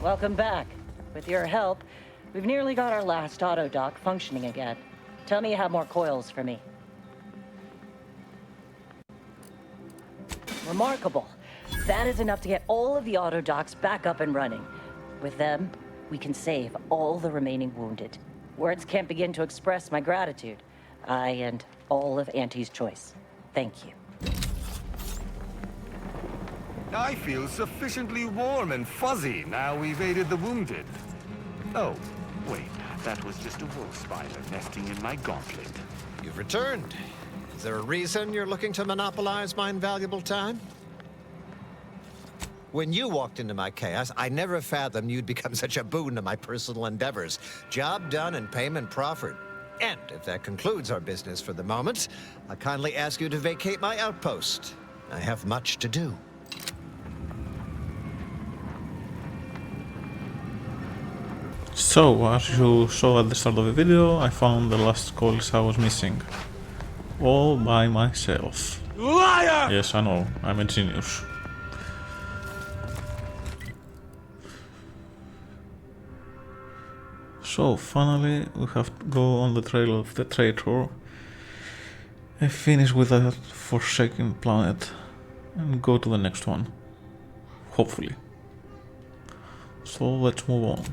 Welcome back. With your help, we've nearly got our last auto dock functioning again. Tell me you have more coils for me. Remarkable. That is enough to get all of the auto docks back up and running. With them, we can save all the remaining wounded. Words can't begin to express my gratitude. I and all of Auntie's choice. Thank you. I feel sufficiently warm and fuzzy now we've aided the wounded. Oh, wait, that was just a wolf spider nesting in my gauntlet. You've returned. Is there a reason you're looking to monopolize my invaluable time? When you walked into my chaos, I never fathomed you'd become such a boon to my personal endeavors. Job done and payment proffered. And if that concludes our business for the moment, I kindly ask you to vacate my outpost. I have much to do. So, as you saw at the start of the video, I found the last coils I was missing. All by myself. Liar! Yes, I know, I'm a genius. So, finally, we have to go on the trail of the traitor and finish with that forsaken planet and go to the next one. Hopefully. So, let's move on.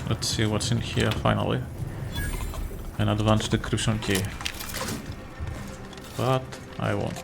Let's see what's in here finally. An advanced decryption key. But I won't.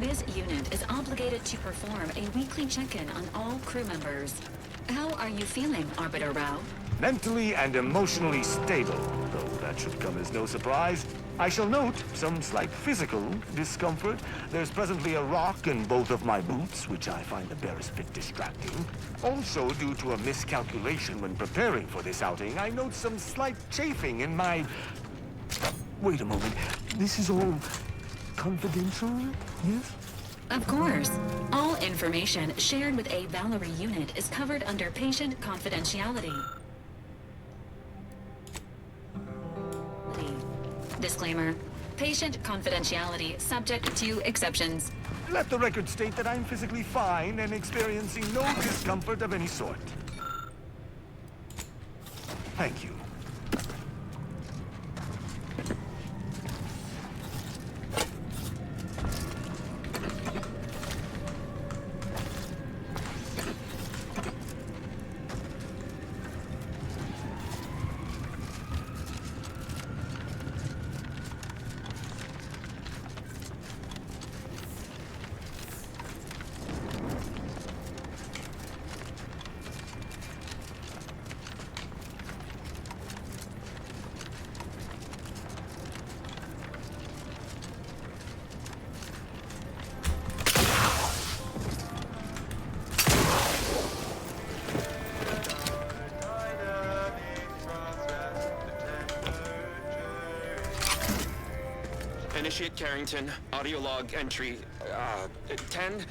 This unit is obligated to perform a weekly check-in on all crew members. How are you feeling, Arbiter Rao? Mentally and emotionally stable, though that should come as no surprise. I shall note some slight physical discomfort. There's presently a rock in both of my boots, which I find the barest bit distracting. Also, due to a miscalculation when preparing for this outing, I note some slight chafing in my... Wait a moment. This is all confidential, yes? Of course. All information shared with a Valerie unit is covered under patient confidentiality. Disclaimer. Patient confidentiality subject to exceptions. Let the record state that I'm physically fine and experiencing no discomfort of any sort. Thank you. Initiate Carrington, audio log entry, 10.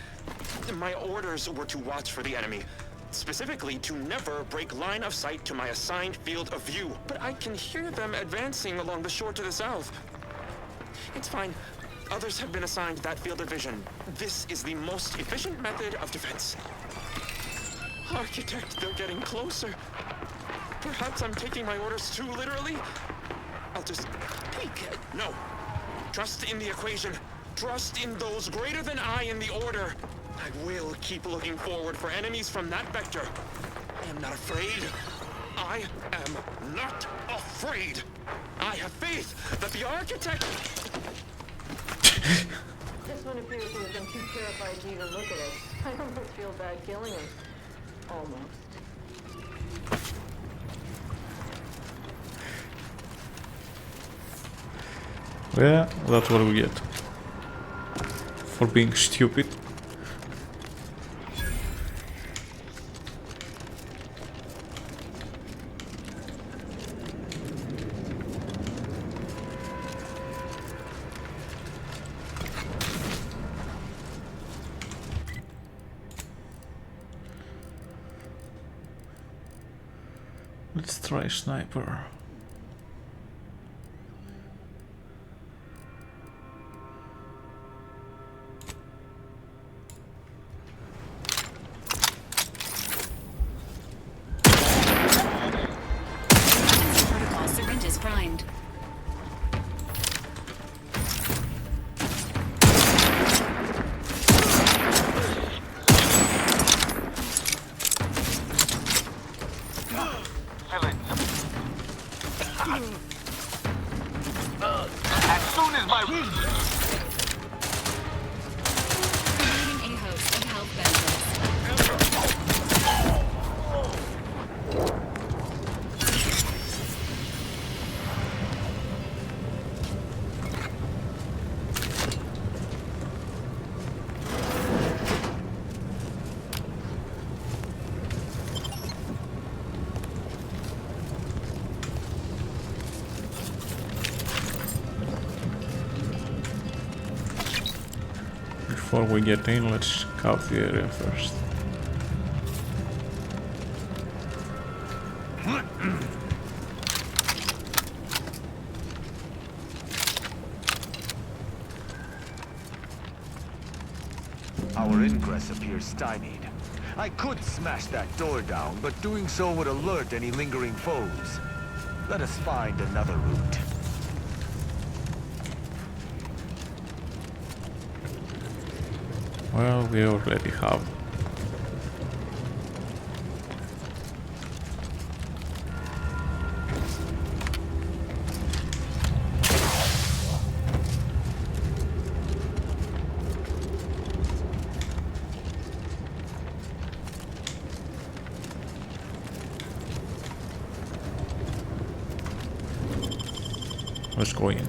My orders were to watch for the enemy. Specifically, to never break line of sight to my assigned field of view. But I can hear them advancing along the shore to the south. It's fine. Others have been assigned that field of vision. This is the most efficient method of defense. Architect, they're getting closer. Perhaps I'm taking my orders too literally? I'll just peek. No. Trust in the equation. Trust in those greater than I in the order. I will keep looking forward for enemies from that vector. I am not afraid. I am not afraid. I have faith that the architect... This one appears to have been too terrified to even look at it. I almost feel bad killing him. Almost. Yeah, that's what we get. For being stupid. Let's try sniper. Protocol syringe is primed. As soon as my... Creating a host of health benefits. Before we get in, let's scout the area first. Our ingress appears stymied. I could smash that door down, but doing so would alert any lingering foes. Let us find another route. Well, we already have. Let's go in.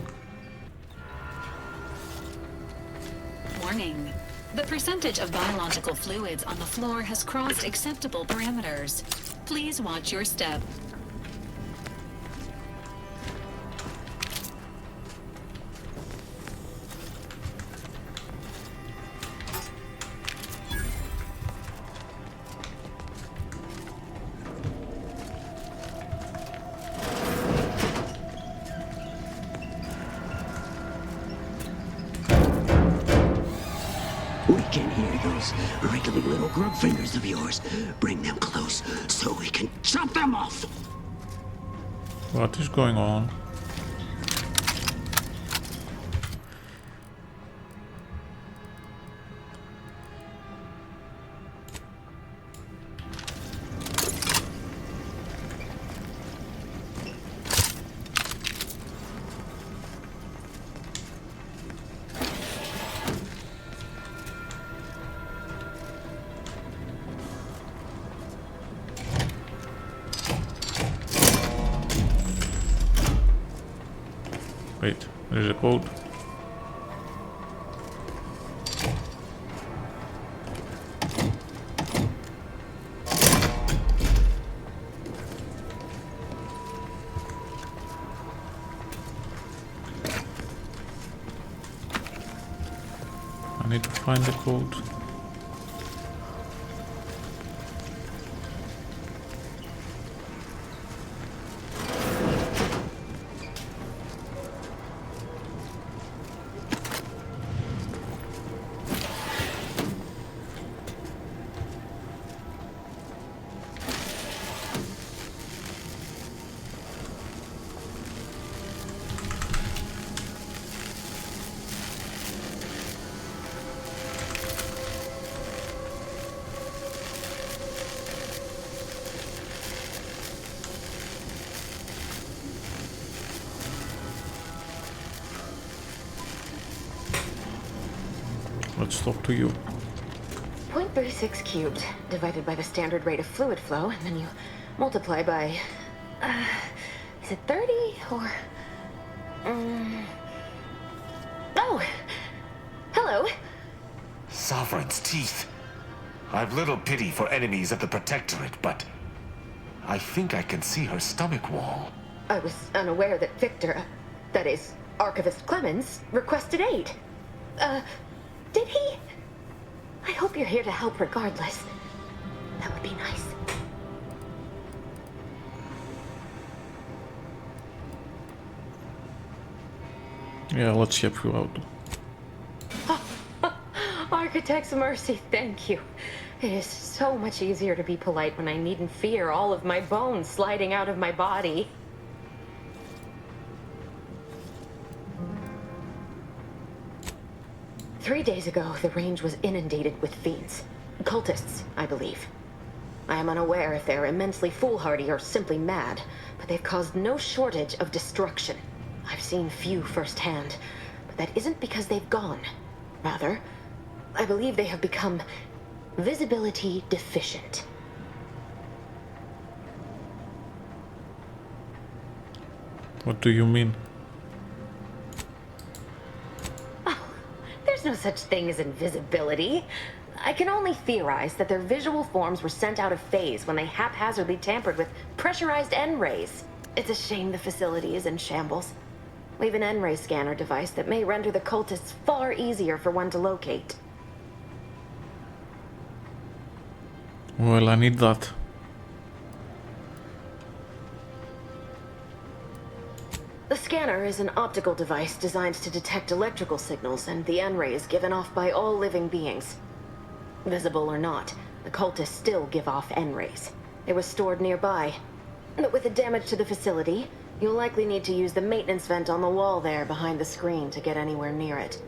Warning. The percentage of biological fluids on the floor has crossed acceptable parameters. Please watch your step. We can hear those wriggling little grub fingers of yours. Bring them close so we can chop them off. What is going on? Wait, there's a code. I need to find the code. Let's talk to you. 0.36 cubed divided by the standard rate of fluid flow, and then you multiply by... is it 30 or... Oh! Hello! Sovereign's teeth. I've little pity for enemies of the Protectorate, but I think I can see her stomach wall. I was unaware that Victor, that is, Archivist Clemens, requested aid. Did he? I hope you're here to help regardless. That would be nice. Yeah, let's help you out. Architect's mercy, thank you. It is so much easier to be polite when I needn't fear all of my bones sliding out of my body. Three days ago, the range was inundated with fiends. Cultists, I believe. I am unaware if they're immensely foolhardy or simply mad, but they've caused no shortage of destruction. I've seen few firsthand, but that isn't because they've gone. Rather, I believe they have become visibility deficient. What do you mean? There's no such thing as invisibility. I can only theorize that their visual forms were sent out of phase when they haphazardly tampered with pressurized N-rays. It's a shame the facility is in shambles. We have an N-ray scanner device that may render the cultists far easier for one to locate. Well, I need that. The scanner is an optical device designed to detect electrical signals and the N-rays given off by all living beings. Visible or not, the cultists still give off N-rays. It was stored nearby. But with the damage to the facility, you'll likely need to use the maintenance vent on the wall there behind the screen to get anywhere near it.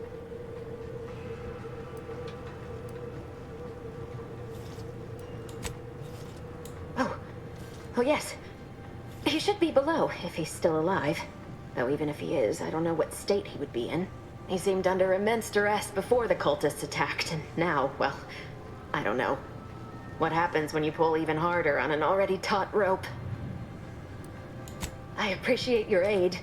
Oh yes. He should be below, if he's still alive. Though even if he is, I don't know what state he would be in. He seemed under immense duress before the cultists attacked, and now, well, I don't know. What happens when you pull even harder on an already taut rope? I appreciate your aid.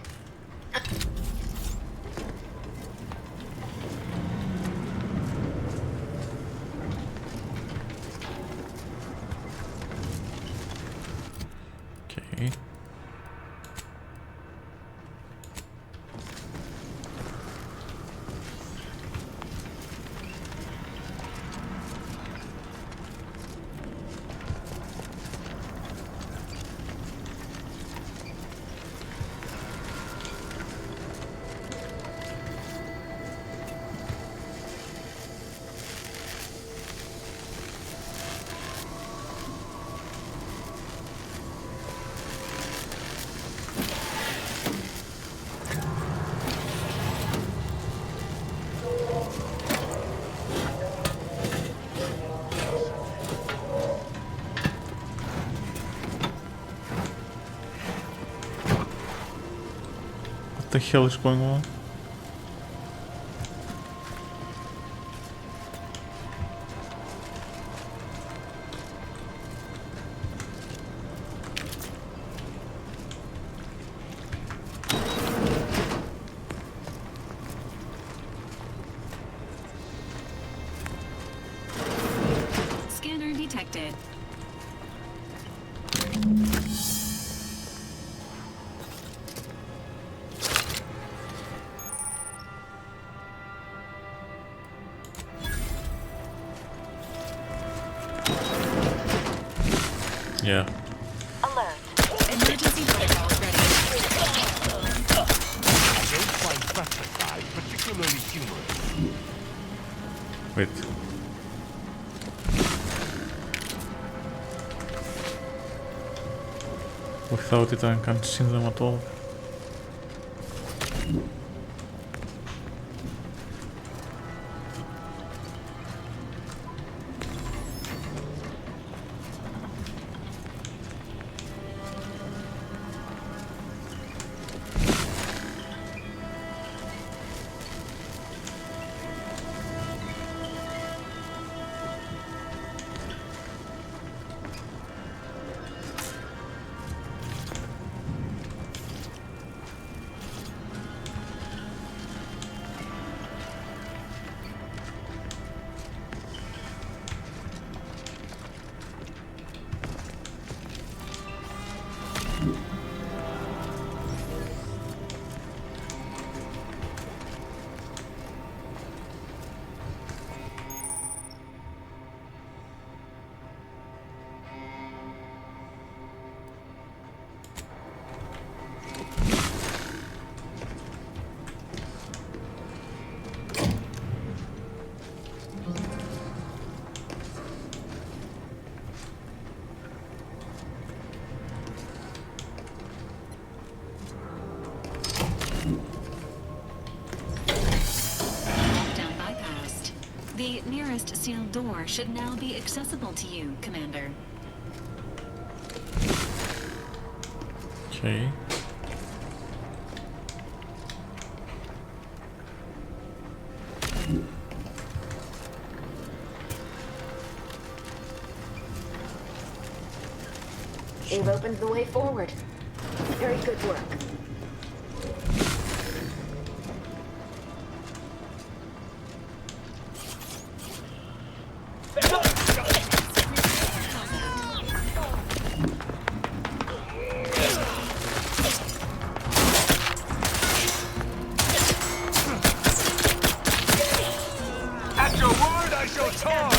Okay. the hell is going on? Scanner detected. Yeah. Emergency protocol ready. I don't find Fractify particularly humorous. Wait. Without it, I can't see them at all. Lockdown bypassed. The nearest sealed door should now be accessible to you, Commander. Okay. You've opened the way forward. Very good work. At your word, I shall charge!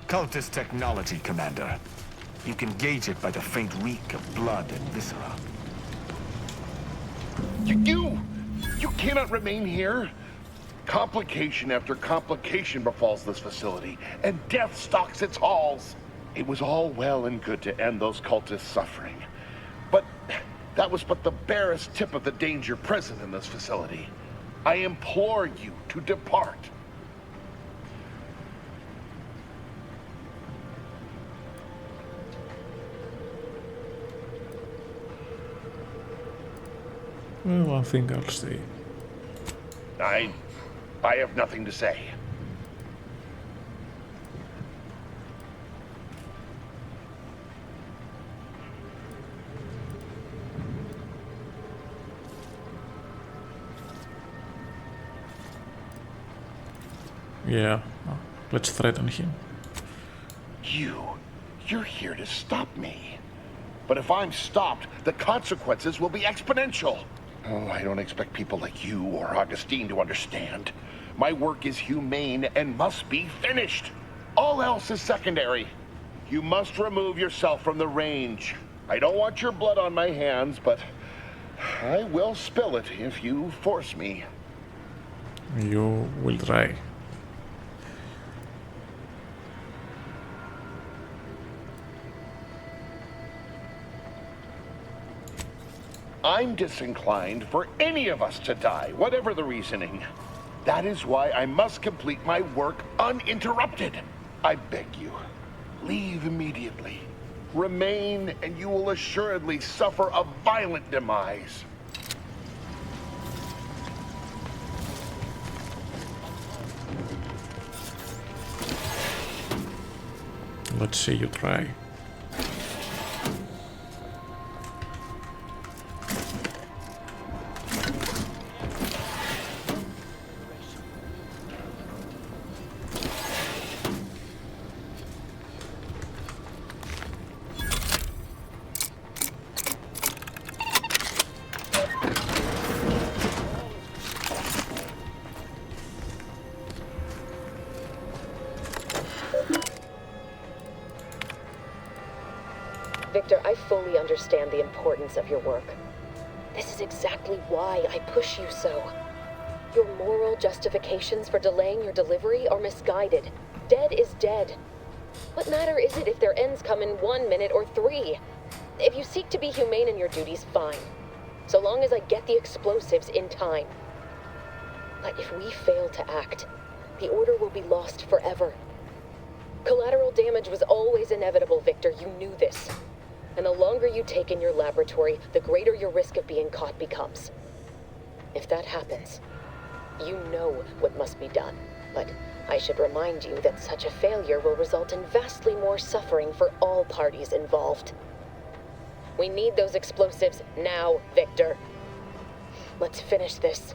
Cultist technology, Commander. You can gauge it by the faint reek of blood and viscera. You cannot remain here. Complication after complication befalls this facility, and death stalks its halls. It was all well and good to end those cultists' suffering, but that was but the barest tip of the danger present in this facility. I implore you to depart. Well, I think I'll stay. I have nothing to say. Yeah, let's threaten him. You're here to stop me. But if I'm stopped, the consequences will be exponential. Oh, I don't expect people like you or Augustine to understand. My work is humane and must be finished. All else is secondary. You must remove yourself from the range. I don't want your blood on my hands, but I will spill it if you force me. You will try. I'm disinclined for any of us to die, whatever the reasoning. That is why I must complete my work uninterrupted. I beg you, leave immediately. Remain, and you will assuredly suffer a violent demise. Let's see you try. Victor, I fully understand the importance of your work. This is exactly why I push you so. Your moral justifications for delaying your delivery are misguided. Dead is dead. What matter is it if their ends come in 1 minute or 3? If you seek to be humane in your duties, fine. So long as I get the explosives in time. But if we fail to act, the order will be lost forever. Collateral damage was always inevitable, Victor. You knew this. And the longer you take in your laboratory, the greater your risk of being caught becomes. If that happens, you know what must be done. But I should remind you that such a failure will result in vastly more suffering for all parties involved. We need those explosives now, Victor. Let's finish this.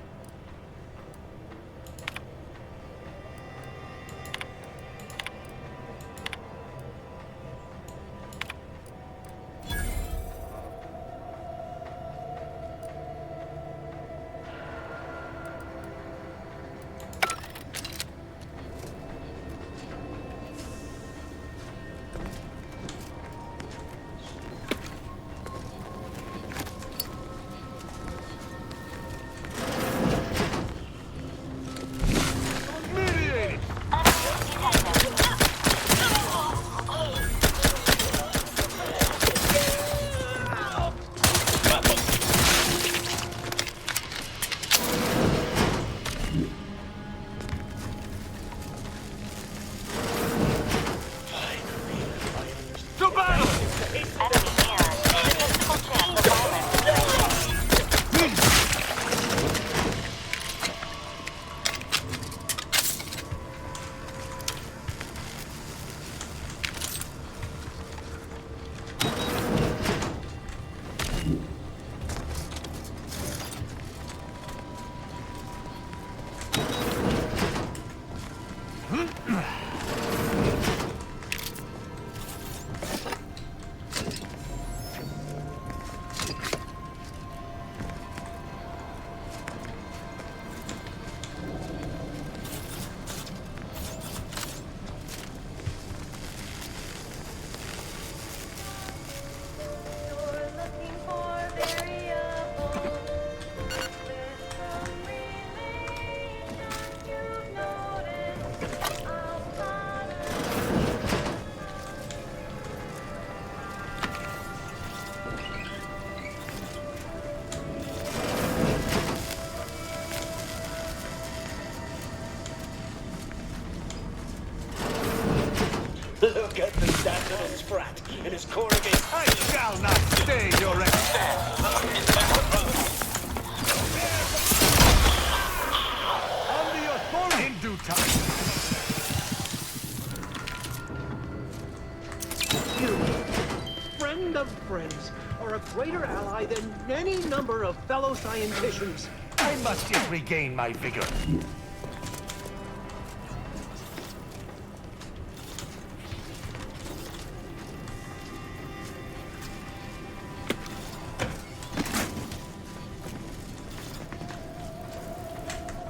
ally than any number of fellow scienticians. I must yet regain my vigor.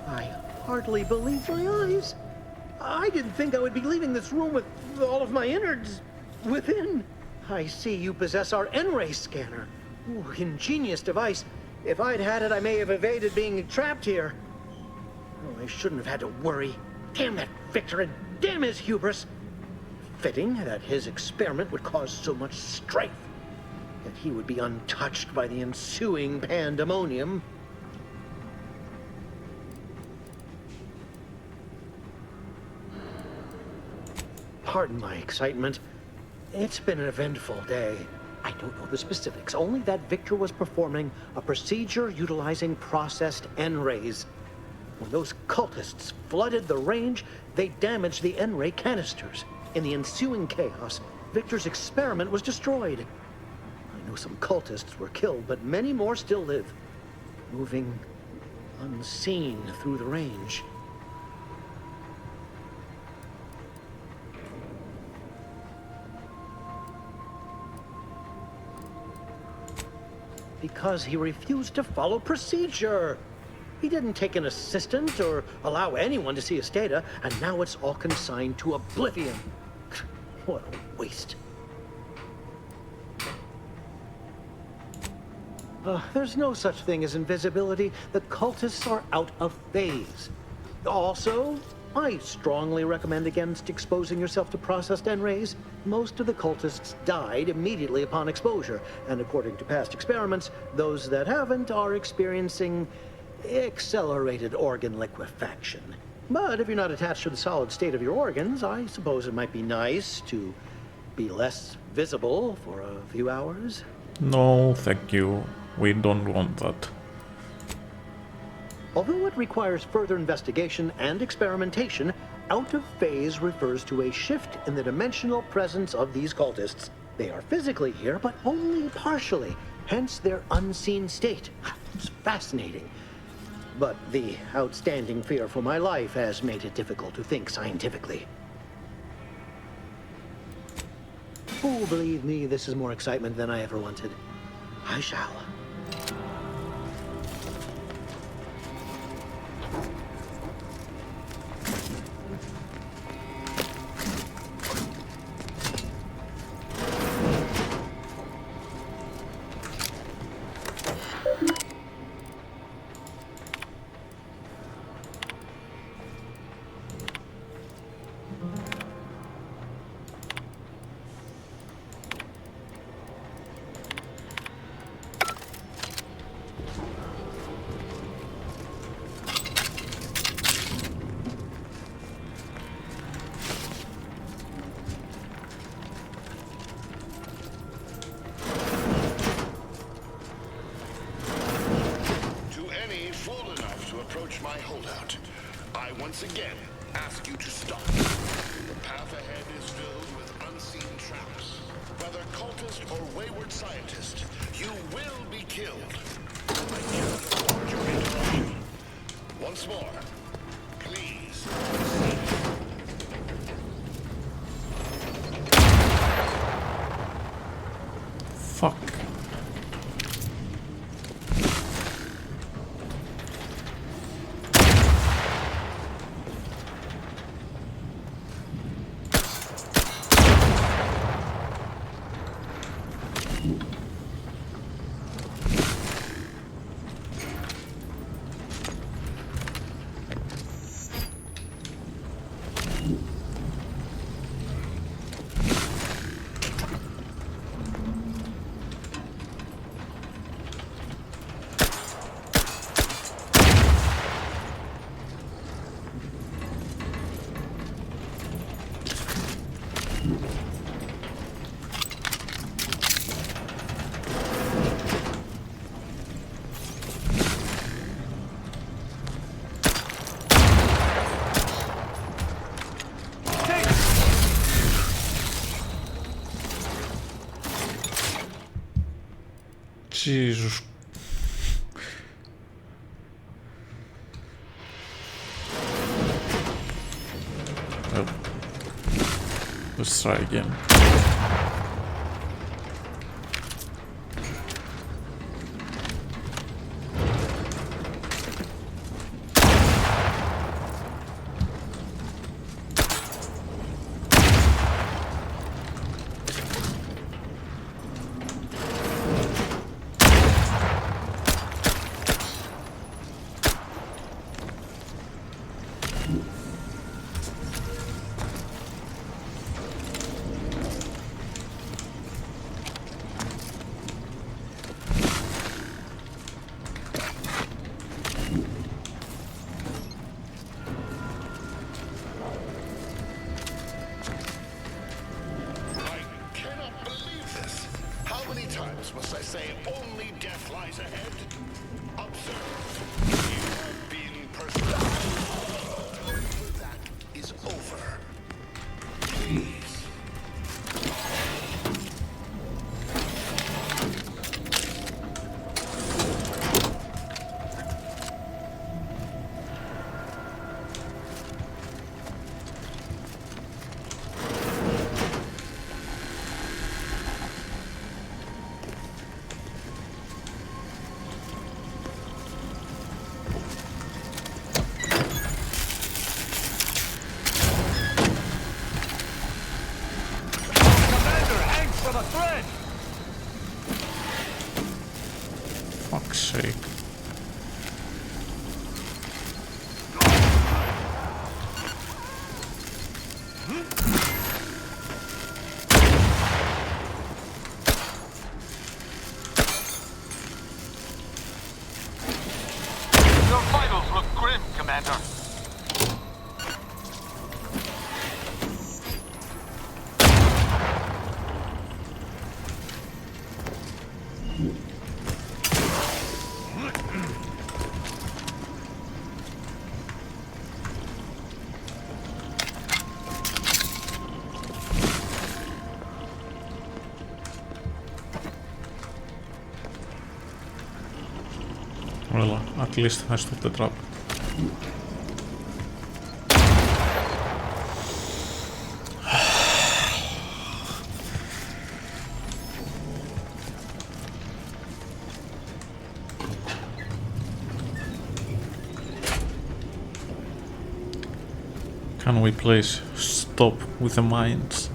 I hardly believe my eyes. I didn't think I would be leaving this room with all of my innards within. I see you possess our N-ray scanner. Ooh, ingenious device. If I'd had it, I may have evaded being trapped here. Oh, I shouldn't have had to worry. Damn that Victor and damn his hubris. Fitting that his experiment would cause so much strife, that he would be untouched by the ensuing pandemonium. Pardon my excitement. It's been an eventful day. I don't know the specifics, only that Victor was performing a procedure utilizing processed N-rays. When those cultists flooded the range, they damaged the N-ray canisters. In the ensuing chaos, Victor's experiment was destroyed. I know some cultists were killed, but many more still live, moving unseen through the range. Because he refused to follow procedure. He didn't take an assistant or allow anyone to see his data, and now it's all consigned to oblivion. What a waste. There's no such thing as invisibility. The cultists are out of phase. Also, I strongly recommend against exposing yourself to processed N-rays. Most of the cultists died immediately upon exposure, and according to past experiments, those that haven't are experiencing accelerated organ liquefaction. But if you're not attached to the solid state of your organs, I suppose it might be nice to be less visible for a few hours. No, thank you. We don't want that. Although it requires further investigation and experimentation, out of phase refers to a shift in the dimensional presence of these cultists. They are physically here, but only partially, hence their unseen state. It's fascinating. But the outstanding fear for my life has made it difficult to think scientifically. Oh, believe me, this is more excitement than I ever wanted. I shall. My holdout. I once again ask you to stop. The path ahead is filled with unseen traps. Whether cultist or wayward scientist, you will be killed. I cannot afford your interruption. Once more, please. Fuck. Jesus. Oh. Let's try again. Must I say only death lies ahead? Observe. You have been personalized. That is over. Please. Fuck's sake. Your vitals look grim, Commander. Well, at least I stopped the trap. Can we please stop with the mines?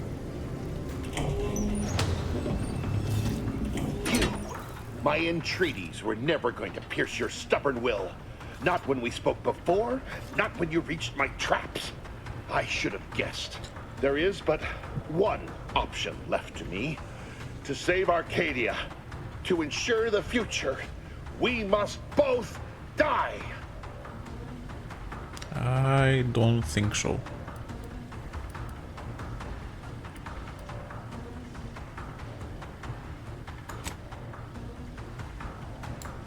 My entreaties were never going to pierce your stubborn will. Not when we spoke before, not when you reached my traps. I should have guessed. There is but one option left to me. To save Arcadia, to ensure the future, we must both die. I don't think so.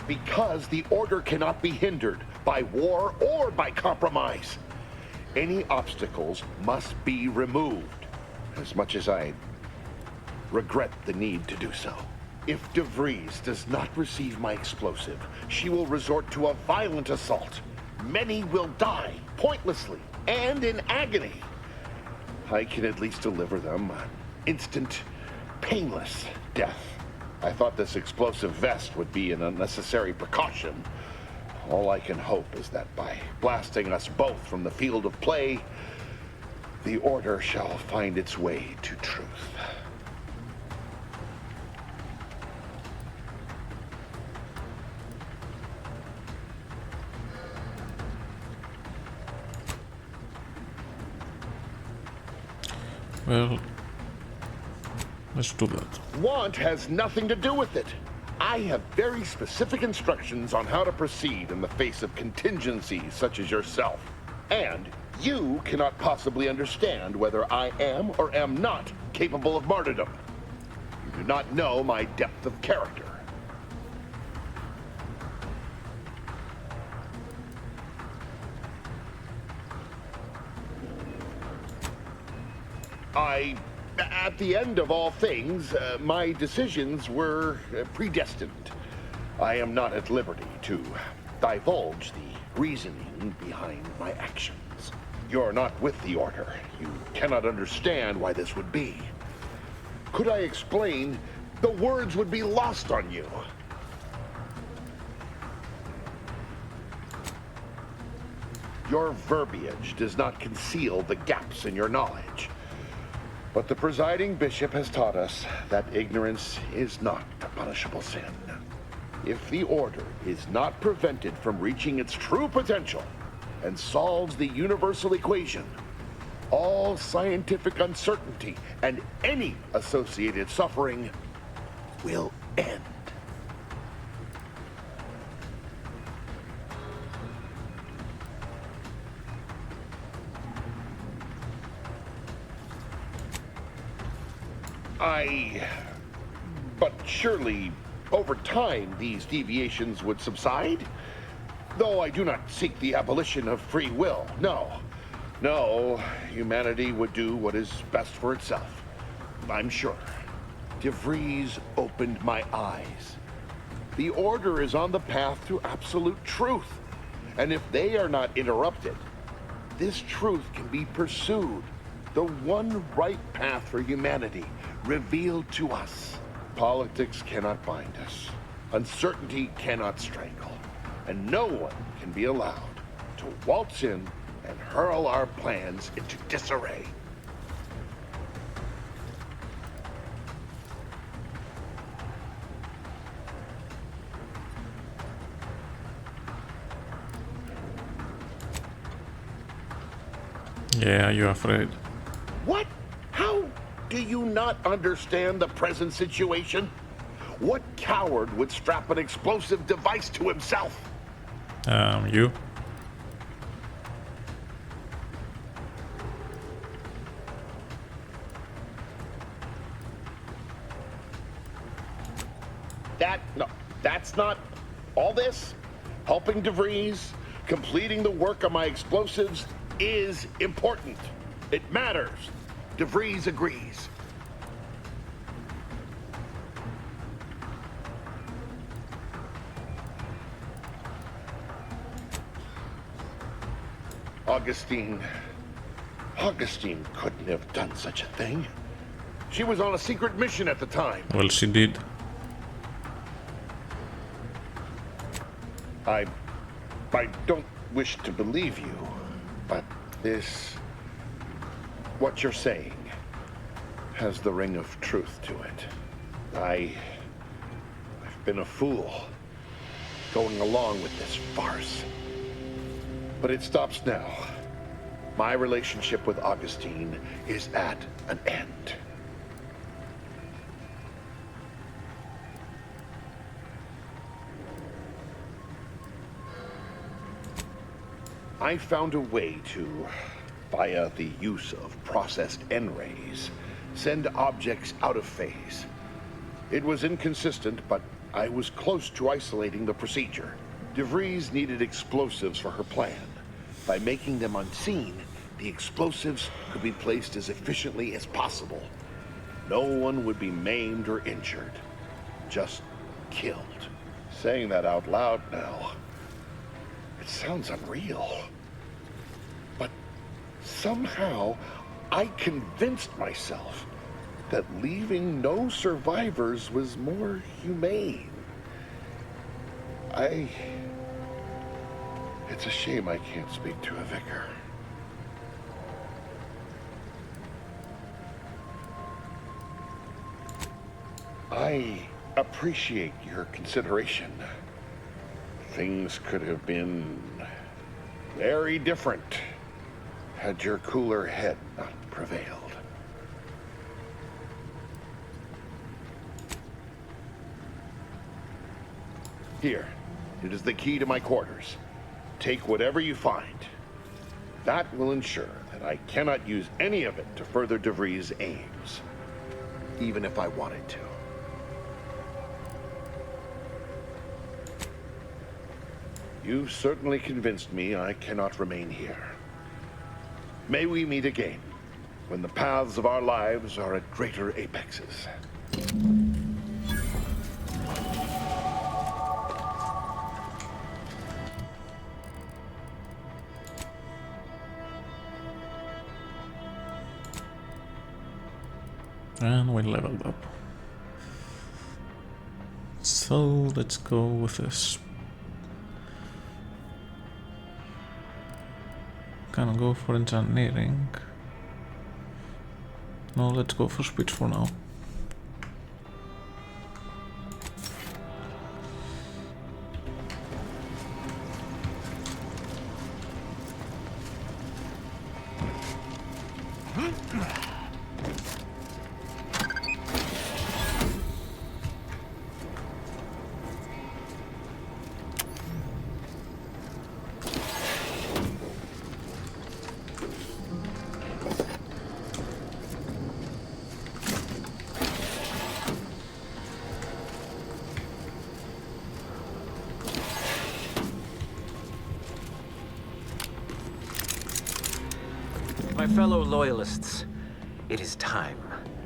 Because the order cannot be hindered by war or by compromise. Any obstacles must be removed, as much as I regret the need to do so. If DeVries does not receive my explosive, she will resort to a violent assault. Many will die, pointlessly, and in agony. I can at least deliver them an instant, painless death. I thought this explosive vest would be an unnecessary precaution. All I can hope is that by blasting us both from the field of play, the order shall find its way to truth. Well, let's do that. Want has nothing to do with it. I have very specific instructions on how to proceed in the face of contingencies such as yourself. And you cannot possibly understand whether I am or am not capable of martyrdom. You do not know my depth of character. At the end of all things, my decisions were predestined. I am not at liberty to divulge the reasoning behind my actions. You're not with the Order. You cannot understand why this would be. Could I explain, the words would be lost on you. Your verbiage does not conceal the gaps in your knowledge. But the presiding bishop has taught us that ignorance is not a punishable sin. If the Order is not prevented from reaching its true potential and solves the universal equation, all scientific uncertainty and any associated suffering will end. But surely, over time, these deviations would subside? Though I do not seek the abolition of free will, no. No, humanity would do what is best for itself. I'm sure. DeVries opened my eyes. The Order is on the path to absolute truth. And if they are not interrupted, this truth can be pursued. The one right path for humanity, revealed to us. Politics cannot bind us. Uncertainty cannot strangle. And no one can be allowed to waltz in and hurl our plans into disarray. Yeah, you're afraid. What? How do you not understand the present situation? What coward would strap an explosive device to himself? You? No, that's not all this. Helping DeVries, completing the work on my explosives is important. It matters. DeVries agrees. Augustine couldn't have done such a thing. She was on a secret mission at the time. Well, she did. I don't wish to believe you, but what you're saying has the ring of truth to it. I've been a fool going along with this farce. But it stops now. My relationship with Augustine is at an end. I found a way to, via the use of processed N-rays, send objects out of phase. It was inconsistent, but I was close to isolating the procedure. DeVries needed explosives for her plan. By making them unseen, the explosives could be placed as efficiently as possible. No one would be maimed or injured, just killed. Saying that out loud now, it sounds unreal. But somehow, I convinced myself that leaving no survivors was more humane. It's a shame I can't speak to a vicar. I appreciate your consideration. Things could have been very different had your cooler head not prevailed. Here, it is the key to my quarters. Take whatever you find. That will ensure that I cannot use any of it to further DeVries' aims, even if I wanted to. You've certainly convinced me I cannot remain here. May we meet again, when the paths of our lives are at greater apexes. And we leveled up. So let's go with this. Gonna go for engineering. No, let's go for speech for now. My fellow loyalists, it is time.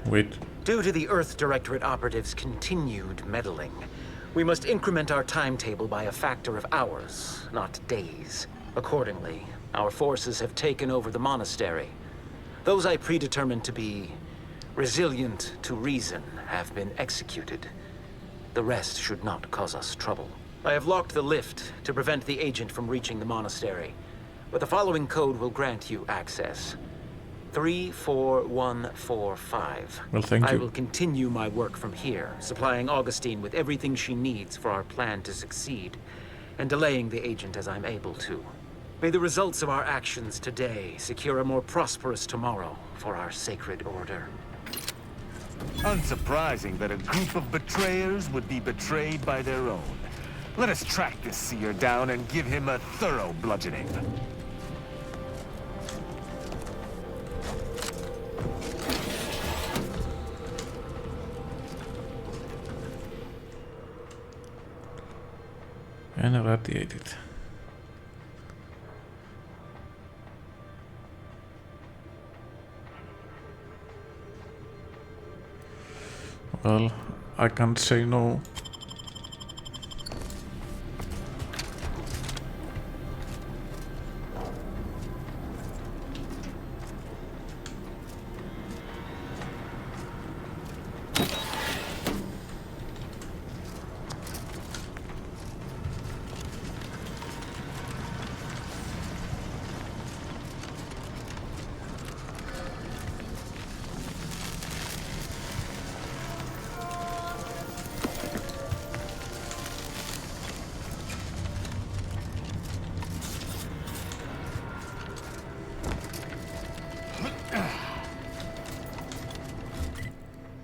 Wait. Due to the Earth Directorate operatives' continued meddling, we must increment our timetable by a factor of hours, not days. Accordingly, our forces have taken over the monastery. Those I predetermined to be resilient to reason have been executed. The rest should not cause us trouble. I have locked the lift to prevent the agent from reaching the monastery, but the following code will grant you access. 34145. Well, thank you. I will continue my work from here, supplying Augustine with everything she needs for our plan to succeed, and delaying the agent as I'm able to. May the results of our actions today secure a more prosperous tomorrow for our sacred order. Unsurprising that a group of betrayers would be betrayed by their own. Let us track this seer down and give him a thorough bludgeoning. And irradiated. Well, I can't say no.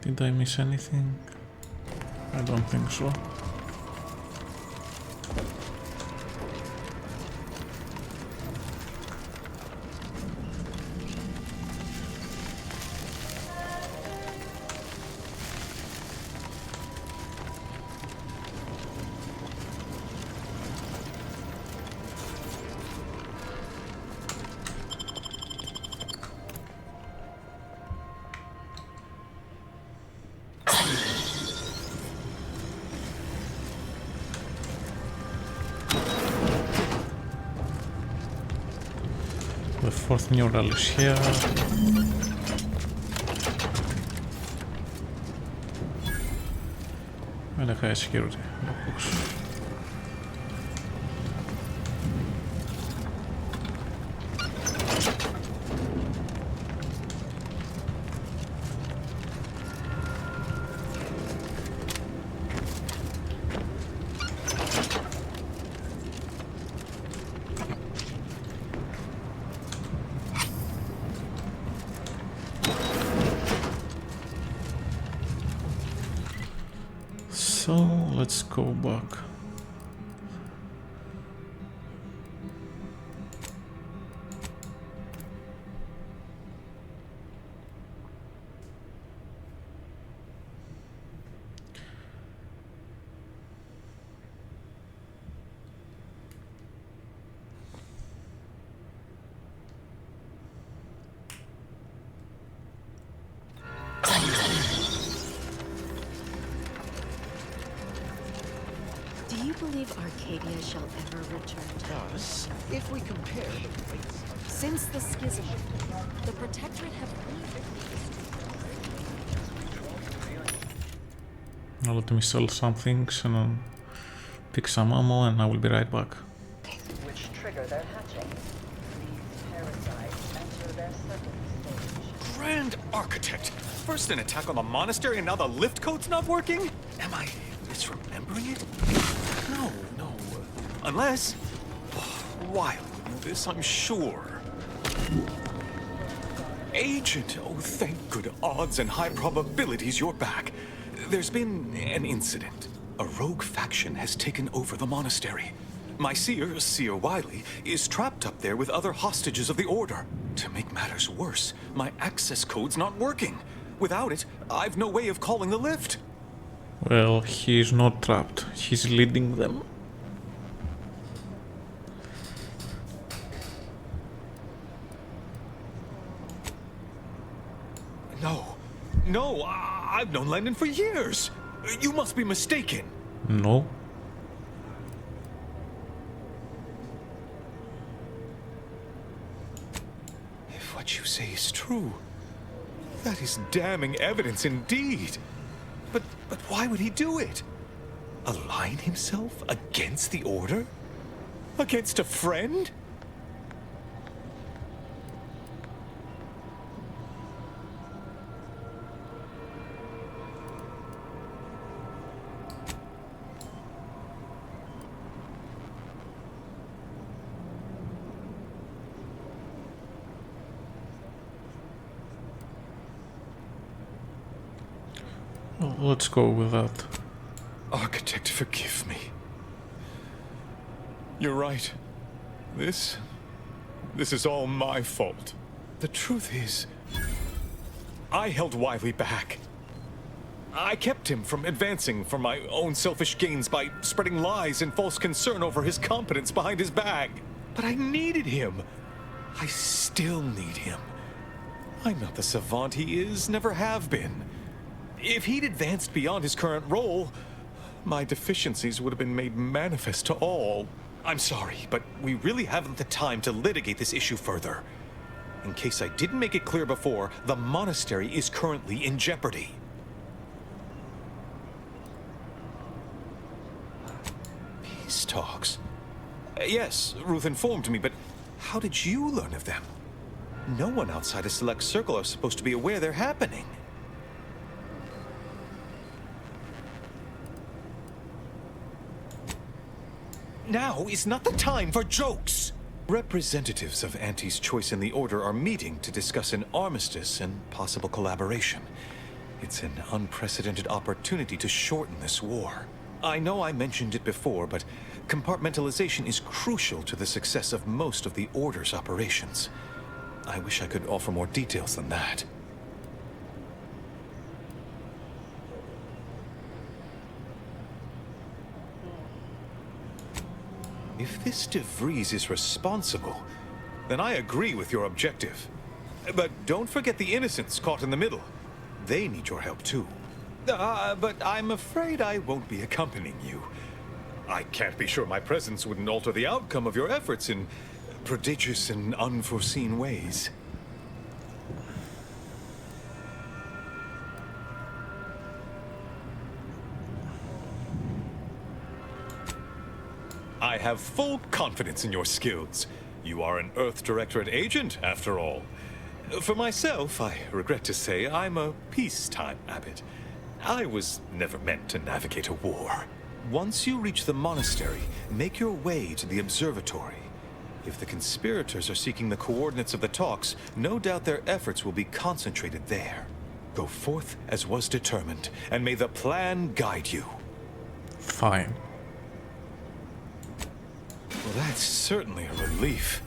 Did I miss anything? I don't think so. The fourth neural is here. And a high security logbooks. So let's go back. Do you believe Arcadia shall ever return to us? If we compare the rates. Since the schism, the Protectorate have Now let me sell some things and pick some ammo, and I will be right back. Which trigger their hatching. These parasites enter their second stage. Grand Architect! First an attack on the monastery, and now the lift code's not working? Am I misremembering it? No. Unless... Wily would know this, I'm sure. Agent, oh, thank good odds and high probabilities you're back. There's been an incident. A rogue faction has taken over the monastery. My seer Wily, is trapped up there with other hostages of the Order. To make matters worse, my access code's not working. Without it, I've no way of calling the lift. Well, he's not trapped. He's leading them. No, I've known Landon for years. You must be mistaken. No. If what you say is true, that is damning evidence indeed. But why would he do it? Align himself against the Order? Against a friend? Let's go with that. Architect, forgive me. You're right. This is all my fault. The truth is, I held Wily back. I kept him from advancing for my own selfish gains by spreading lies and false concern over his competence behind his back. But I needed him. I still need him. I'm not the savant he is, never have been. If he'd advanced beyond his current role, my deficiencies would have been made manifest to all. I'm sorry, but we really haven't the time to litigate this issue further. In case I didn't make it clear before, the monastery is currently in jeopardy. Peace talks? Yes, Ruth informed me, but how did you learn of them? No one outside a select circle are supposed to be aware they're happening. Now is not the time for jokes! Representatives of Auntie's Choice in the Order are meeting to discuss an armistice and possible collaboration. It's an unprecedented opportunity to shorten this war. I know I mentioned it before, but compartmentalization is crucial to the success of most of the Order's operations. I wish I could offer more details than that. If this De Vries is responsible, then I agree with your objective. But don't forget the innocents caught in the middle. They need your help too. But I'm afraid I won't be accompanying you. I can't be sure my presence wouldn't alter the outcome of your efforts in prodigious and unforeseen ways. I have full confidence in your skills. You are an Earth Directorate Agent, after all. For myself, I regret to say I'm a peacetime abbot. I was never meant to navigate a war. Once you reach the monastery, make your way to the observatory. If the conspirators are seeking the coordinates of the talks, no doubt their efforts will be concentrated there. Go forth as was determined, and may the plan guide you. Fine. Well, that's certainly a relief.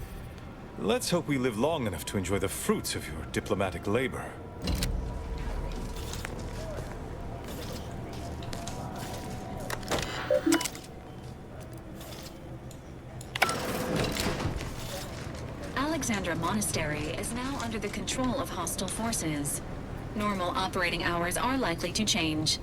Let's hope we live long enough to enjoy the fruits of your diplomatic labor. Alexandra Monastery is now under the control of hostile forces. Normal operating hours are likely to change.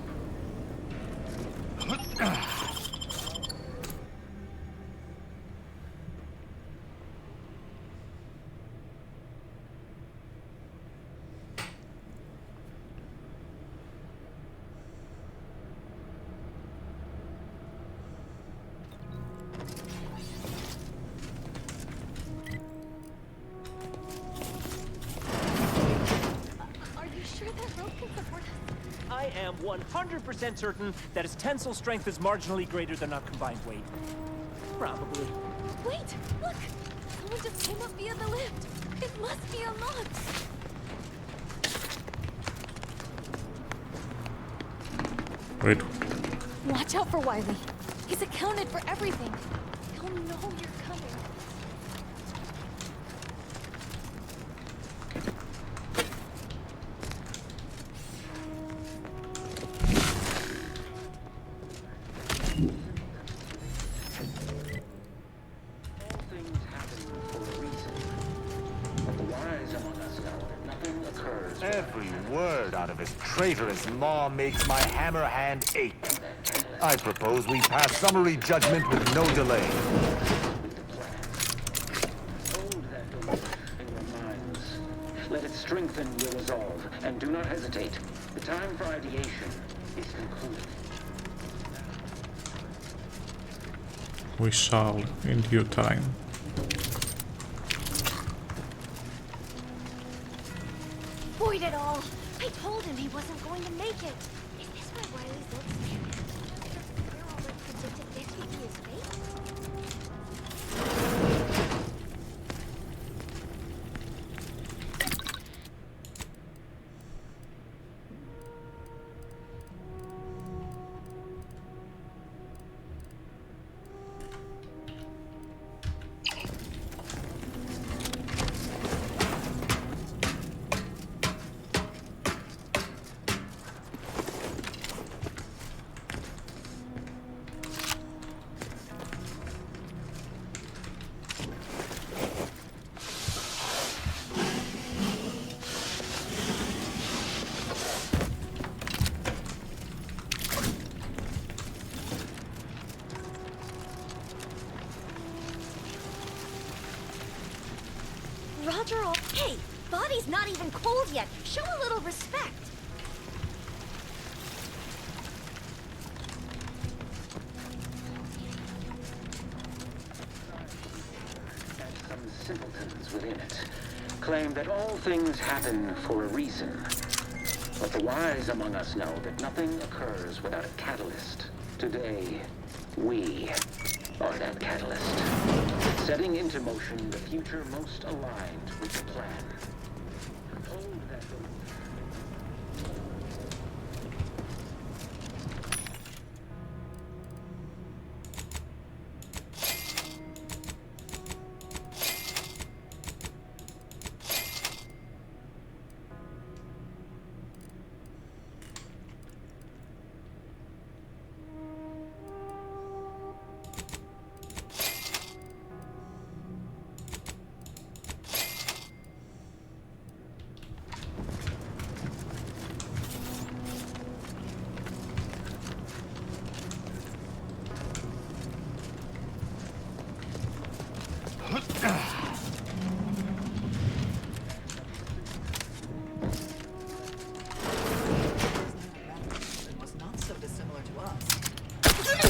am 100% certain that its tensile strength is marginally greater than our combined weight. Probably. Wait! Look! Someone just came up via the lift! It must be unlocked! Wait. Watch out for Wiley. He's accounted for everything. He'll know you're coming. Every word out of his traitorous maw makes my hammer hand ache. I propose we pass summary judgment with no delay. Let it strengthen your resolve, and do not hesitate. The time for ideation is concluded. We shall in due time. Void it all! I told him he wasn't going to make it! Is this why Wiley's looks serious? Hero predicted this would be his fate? Roger all. Hey, body's not even cold yet. Show a little respect. Some simpletons within it claim that all things happen for a reason. But the wise among us know that nothing occurs without a catalyst. Today, we are that catalyst, setting into motion the future most aligned with the plan. Hold that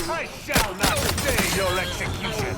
I shall not stay your execution.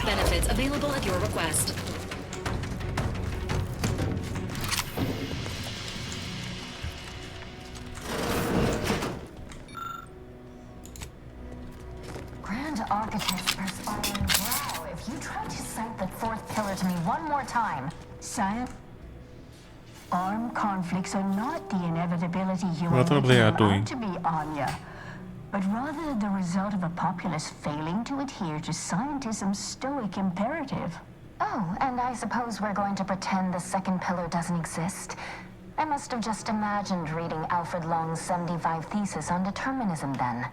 Benefits available at your request. Grand Architect's perspiring brow. If you try to cite the fourth pillar to me one more time, sire, armed conflicts are not the inevitability you What are they doing? to be, Anya. but rather the result of a populace failing to adhere to scientism's stoic imperative. Oh, and I suppose we're going to pretend the second pillar doesn't exist. I must have just imagined reading Alfred Long's 75 thesis on determinism then.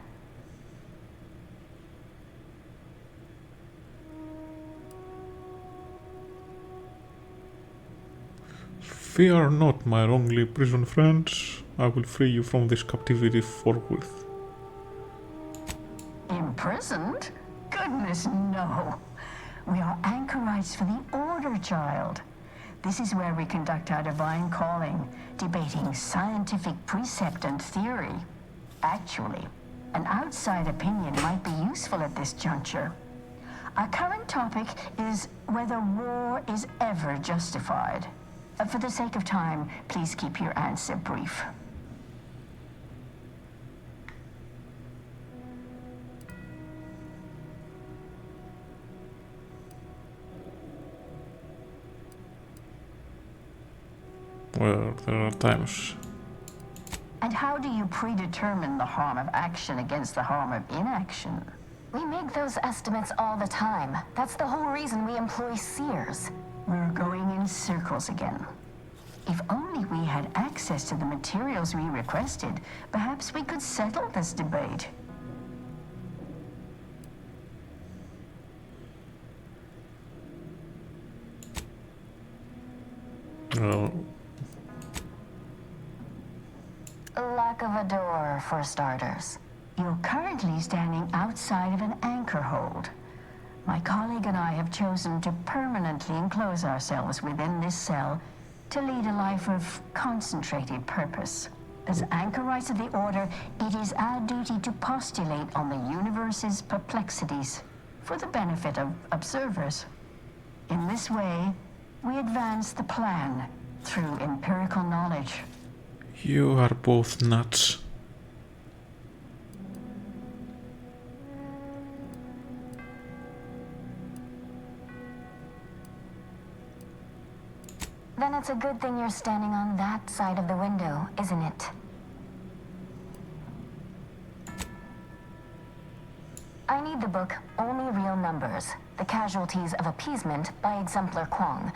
Fear not, my wrongly imprisoned friends. I will free you from this captivity forthwith. Imprisoned? Goodness, no. We are anchorites for the Order, child. This is where we conduct our divine calling, debating scientific precept and theory. Actually, an outside opinion might be useful at this juncture. Our current topic is whether war is ever justified. For the sake of time, please keep your answer brief. Well, there are times. And how do you predetermine the harm of action against the harm of inaction? We make those estimates all the time. That's the whole reason we employ seers. We're going in circles again. If only we had access to the materials we requested, perhaps we could settle this debate. Well, lack of a door, for starters. You're currently standing outside of an anchor hold. My colleague and I have chosen to permanently enclose ourselves within this cell to lead a life of concentrated purpose. As anchorites of the Order, it is our duty to postulate on the universe's perplexities for the benefit of observers. In this way, we advance the plan through empirical knowledge. you are both nuts. Then it's a good thing you're standing on that side of the window, isn't it? I need the book Only Real Numbers, The Casualties of Appeasement by Exemplar Kwong.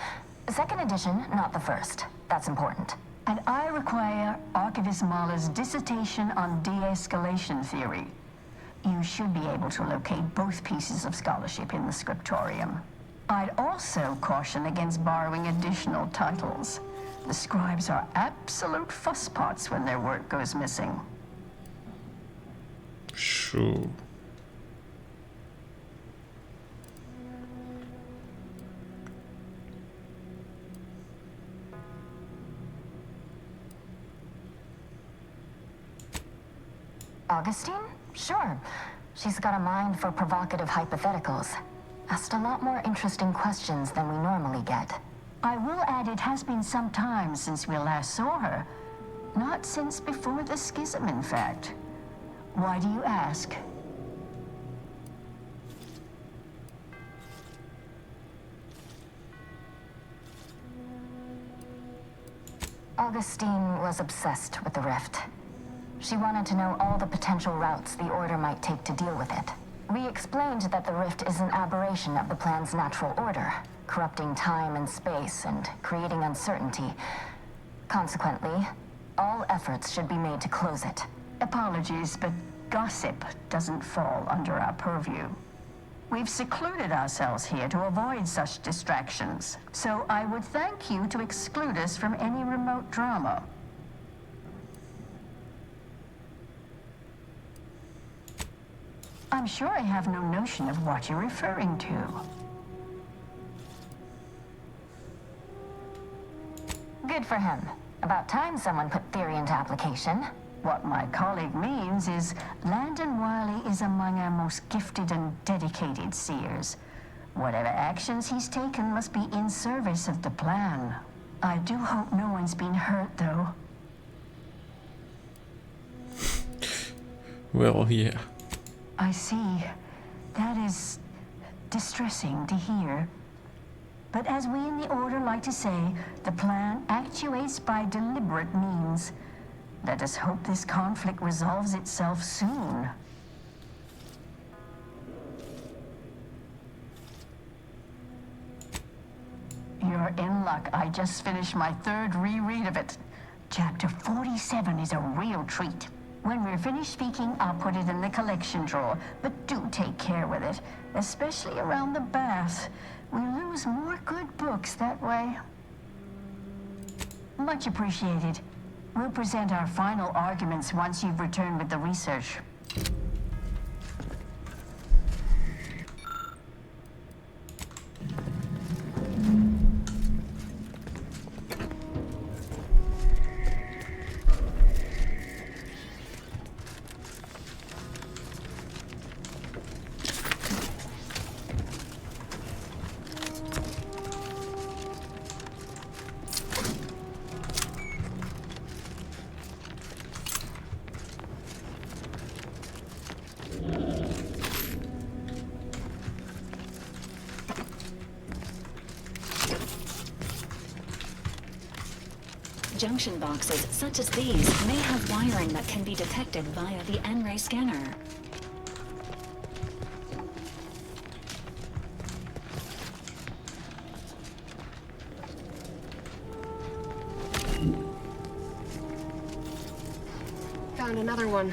Second edition, not the first. That's important. And I require Archivist Mahler's dissertation on de-escalation theory. You should be able to locate both pieces of scholarship in the scriptorium. I'd also caution against borrowing additional titles. The scribes are absolute fusspots when their work goes missing. Sure. Augustine? Sure. She's got a mind for provocative hypotheticals. Asked a lot more interesting questions than we normally get. I will add it has been some time since we last saw her. Not since before the schism, in fact. Why do you ask? Augustine was obsessed with the Rift. She wanted to know all the potential routes the Order might take to deal with it. We explained that the Rift is an aberration of the plan's natural order, corrupting time and space and creating uncertainty. Consequently, all efforts should be made to close it. Apologies, but gossip doesn't fall under our purview. We've secluded ourselves here to avoid such distractions, so I would thank you to exclude us from any remote drama. I'm sure I have no notion of what you're referring to. Good for him. About time someone put theory into application. What my colleague means is Landon Wiley is among our most gifted and dedicated seers. Whatever actions he's taken must be in service of the plan. I do hope no one's been hurt, though. Well, yeah. I see. That is distressing to hear. But as we in the Order like to say, the plan actuates by deliberate means. Let us hope this conflict resolves itself soon. You're in luck. I just finished my third reread of it. Chapter 47 is a real treat. When we're finished speaking, I'll put it in the collection drawer, but do take care with it, especially around the bath. We lose more good books that way. Much appreciated. We'll present our final arguments once you've returned with the research. Junction boxes such as these may have wiring that can be detected via the N-ray scanner. Found another one.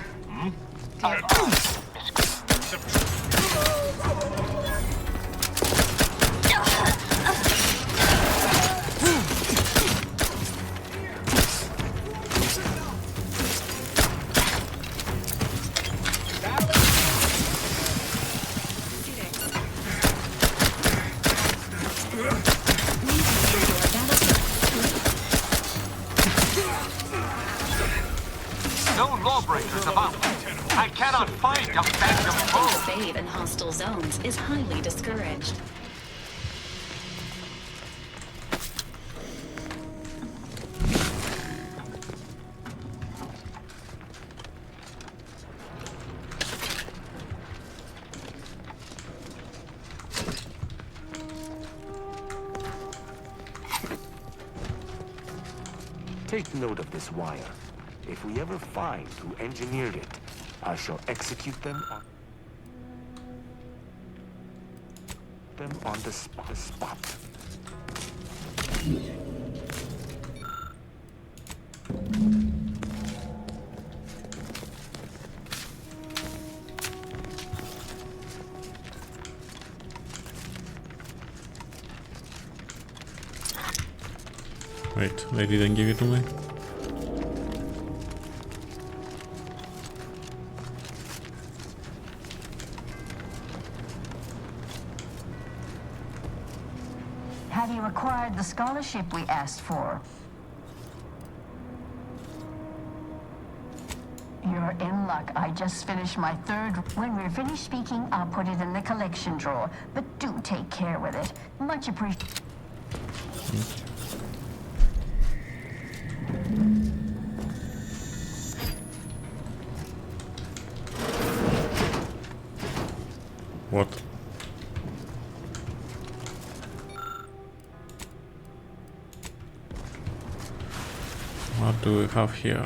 No lawbreakers about. I cannot fight a phantom foe. Save in hostile zones is highly discouraged. Take note of this wire. If we ever find who engineered it, I shall execute them on the spot. Wait, they didn't give it to me? Have you acquired the scholarship we asked for? You're in luck. I just finished my third. When we're finished speaking, I'll put it in the collection drawer, but do take care with it. Much appreciated. What? What do we have here?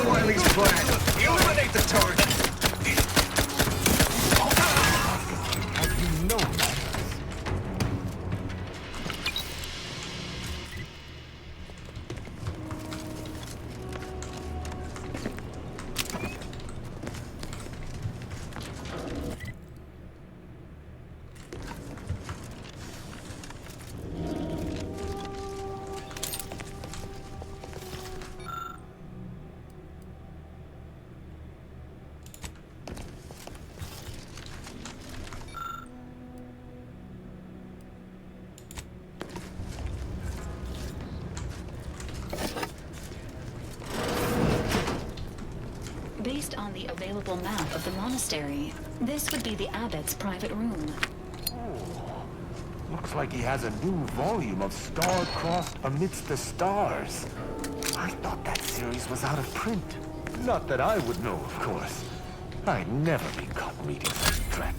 Wiley's plan. Eliminate the target. You know that. Based on the available map of the monastery, this would be the abbot's private room. Looks like he has a new volume of Star-Crossed Amidst the Stars. I thought that series was out of print. Not that I would know, of course. I'd never be caught reading such dreck.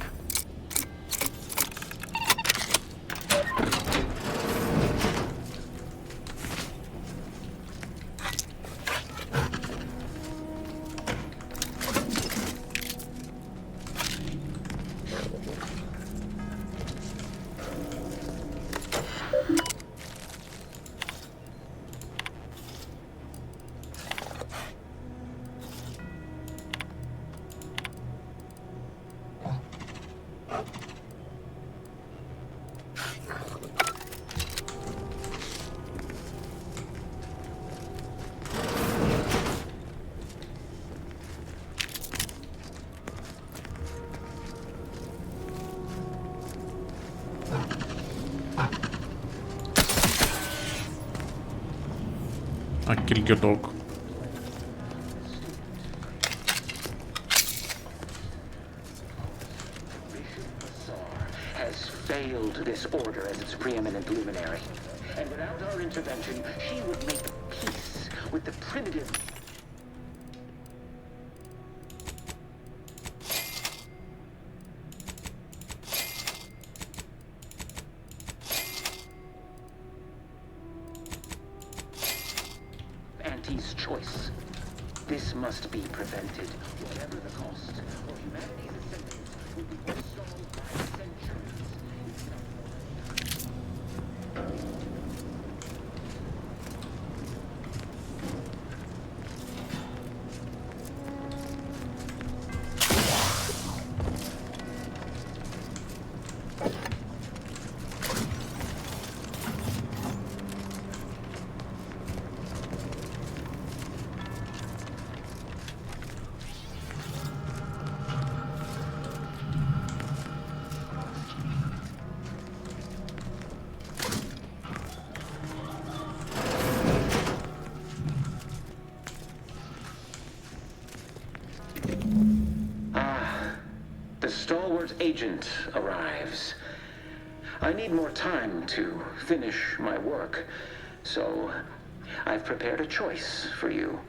I killed your dog. Has failed this order as its preeminent luminary. And without our intervention, she would make peace with the primitive... Auntie's choice. This must be prevented, whatever the cost, or humanity's ascendance will be stalled by centuries. The stalwart agent arrives. I need more time to finish my work, so I've prepared a choice for you.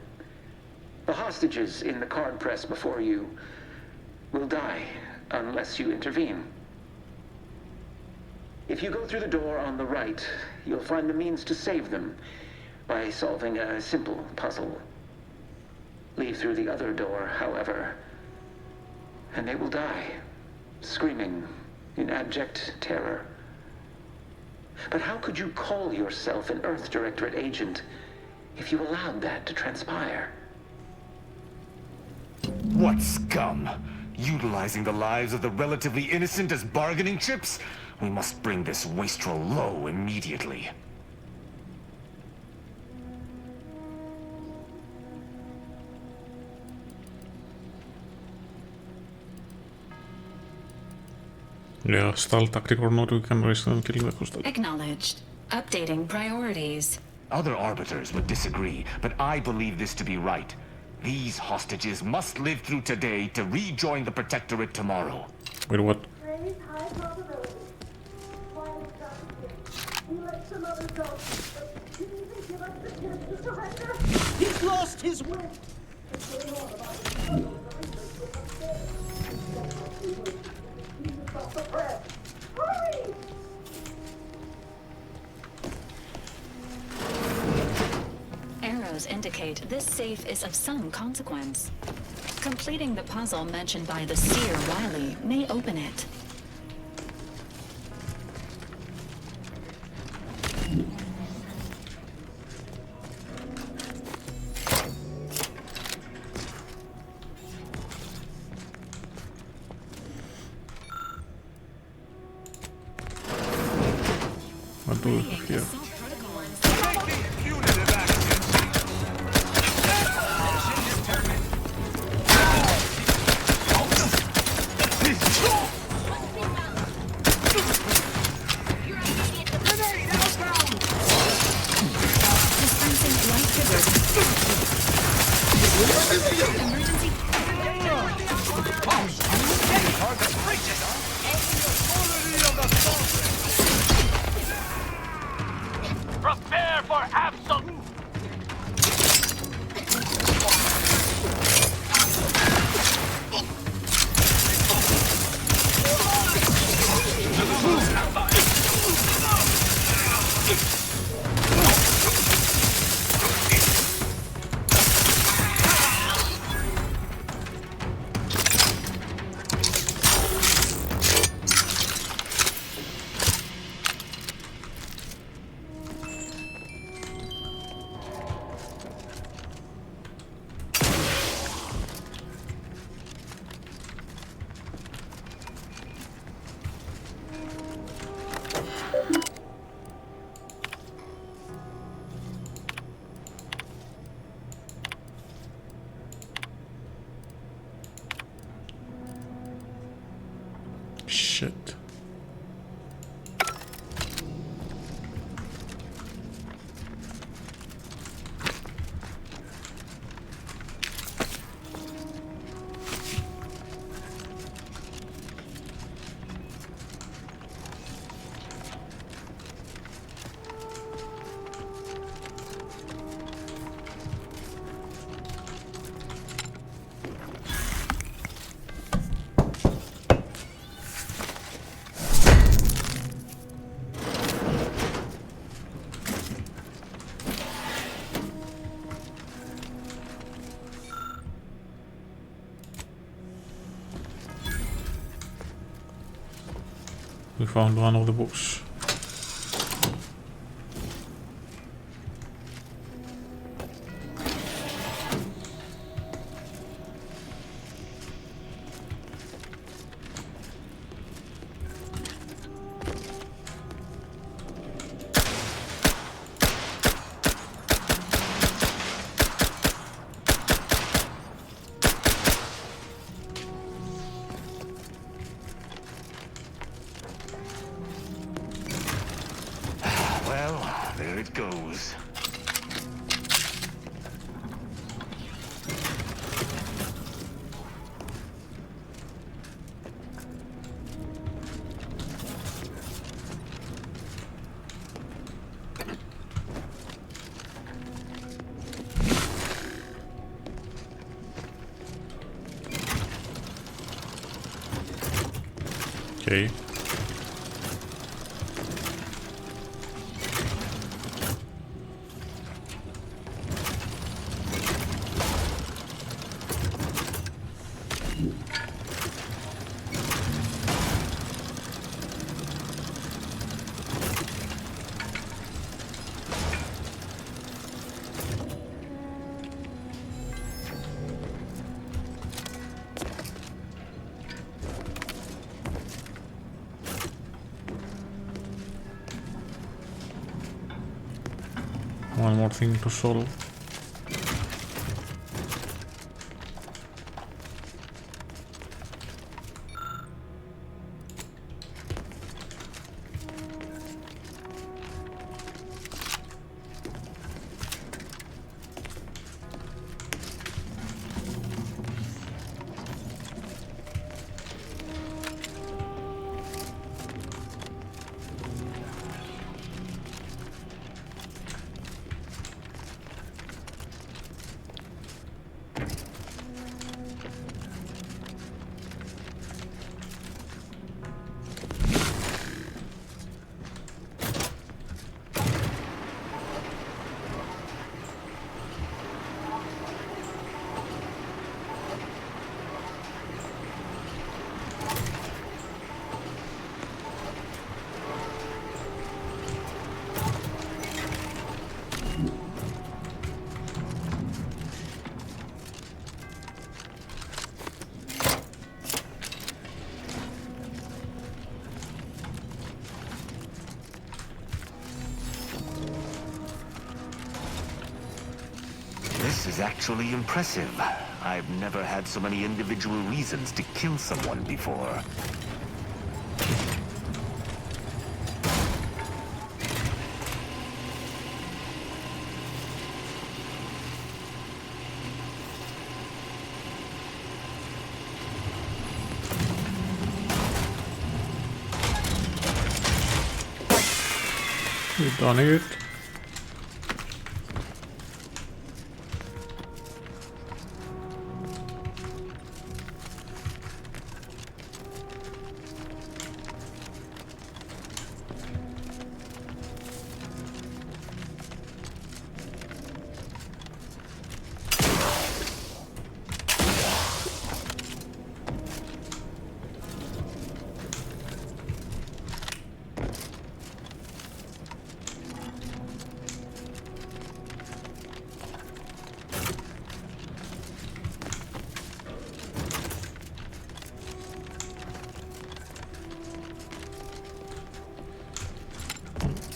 The hostages in the card press before you will die unless you intervene. If you go through the door on the right, you'll find the means to save them by solving a simple puzzle. Leave through the other door, however, and they will die, screaming in abject terror. But how could you call yourself an Earth Directorate agent if you allowed that to transpire? What scum! Utilizing the lives of the relatively innocent as bargaining chips? We must bring this wastrel low immediately. Yeah, stall tactic or not, we can raise them killing the hostile. Acknowledged. Updating priorities. Other arbiters would disagree, but I believe this to be right. These hostages must live through today to rejoin the Protectorate tomorrow. Wait, what? Raise high probability. While we let some others go. Can you even give us the chance to surrender? He's lost his way. Hurry! Arrows indicate this safe is of some consequence. Completing the puzzle mentioned by the seer Riley may open it. What do we have here? Prepare for absolute. Shit. We found one of the books. Well, there it goes. Okay. One more thing to solve. This is actually impressive. I've never had so many individual reasons to kill someone before. We've done it.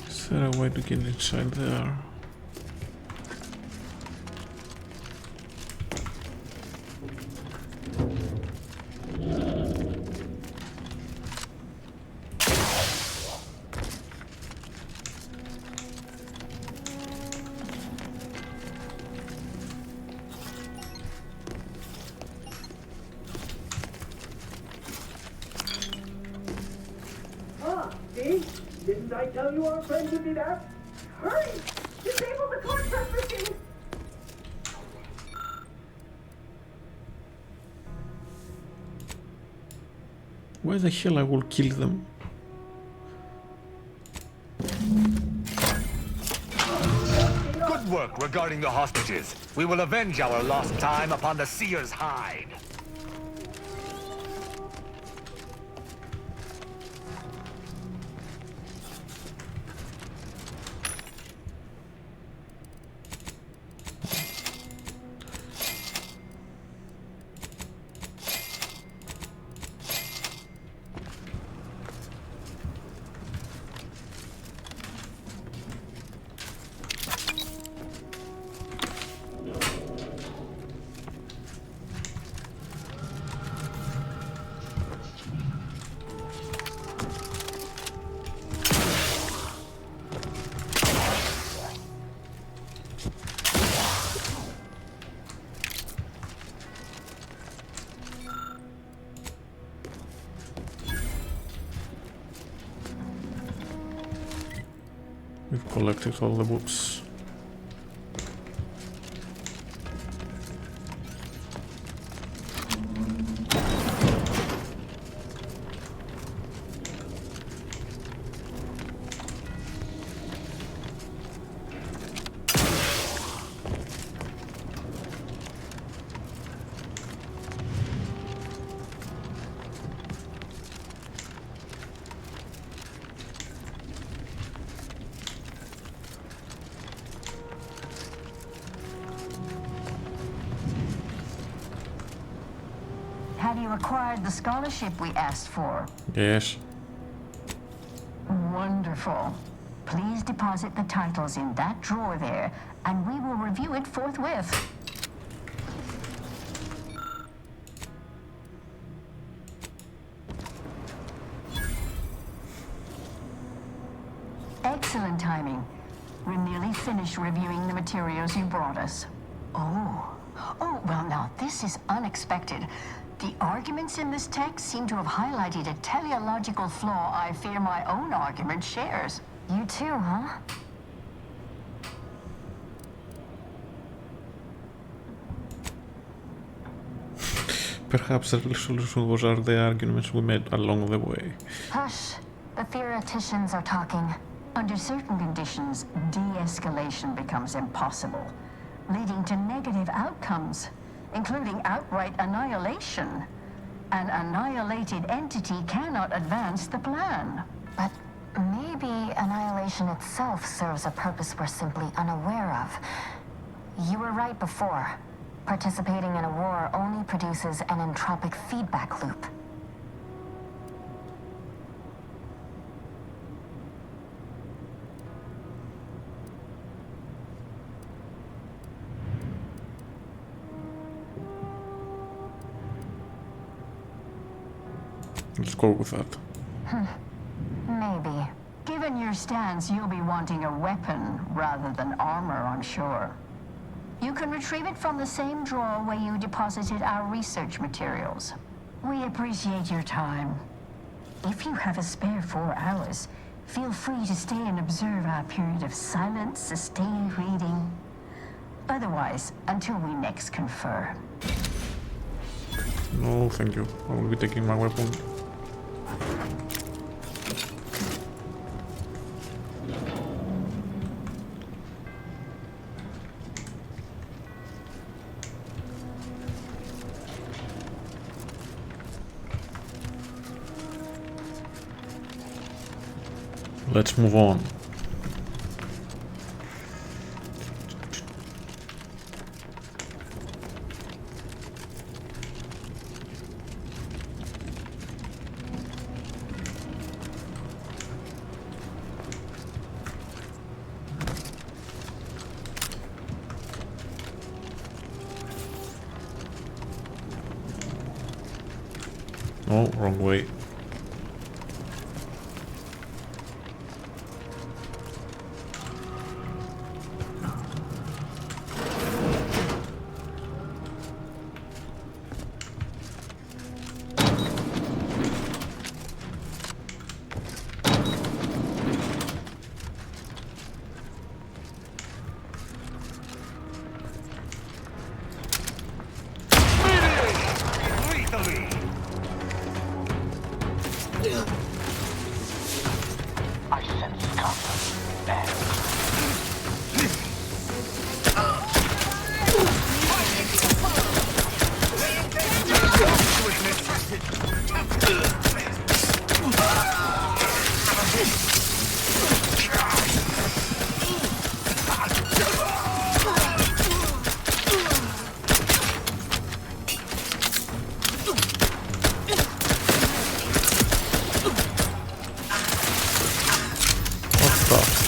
Is there a way to get inside there? Ah, see? Didn't I tell you our friend would be back? Hurry! Disable the contract machine! Why the hell I will kill them? Good work regarding the hostages. We will avenge our lost time upon the Seer's hide. We've collected all the books. Have you acquired the scholarship we asked for? Yes. Wonderful. Please deposit the titles in that drawer there, and we will review it forthwith. Excellent timing. We're nearly finished reviewing the materials you brought us. Oh, well now, this is unexpected. The arguments in this text seem to have highlighted a teleological flaw I fear my own argument shares. You too, huh? Perhaps the solution was the arguments we made along the way. Hush. The theoreticians are talking. Under certain conditions, de-escalation becomes impossible, leading to negative outcomes, including outright annihilation. An annihilated entity cannot advance the plan. But maybe annihilation itself serves a purpose we're simply unaware of. You were right before. Participating in a war only produces an entropic feedback loop. Let's go with that. Maybe. Given your stance, you'll be wanting a weapon rather than armor, I'm sure. You can retrieve it from the same drawer where you deposited our research materials. We appreciate your time. If you have a spare 4 hours, feel free to stay and observe our period of silent, sustained reading. Otherwise, until we next confer. No, thank you. I will be taking my weapon. Let's move on. Oh, wrong way.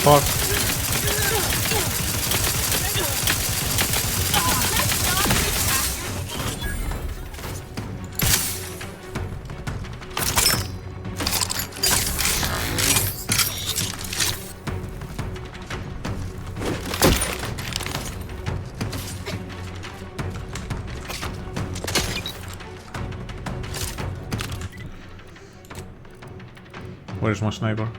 Fuck. Where's my sniper?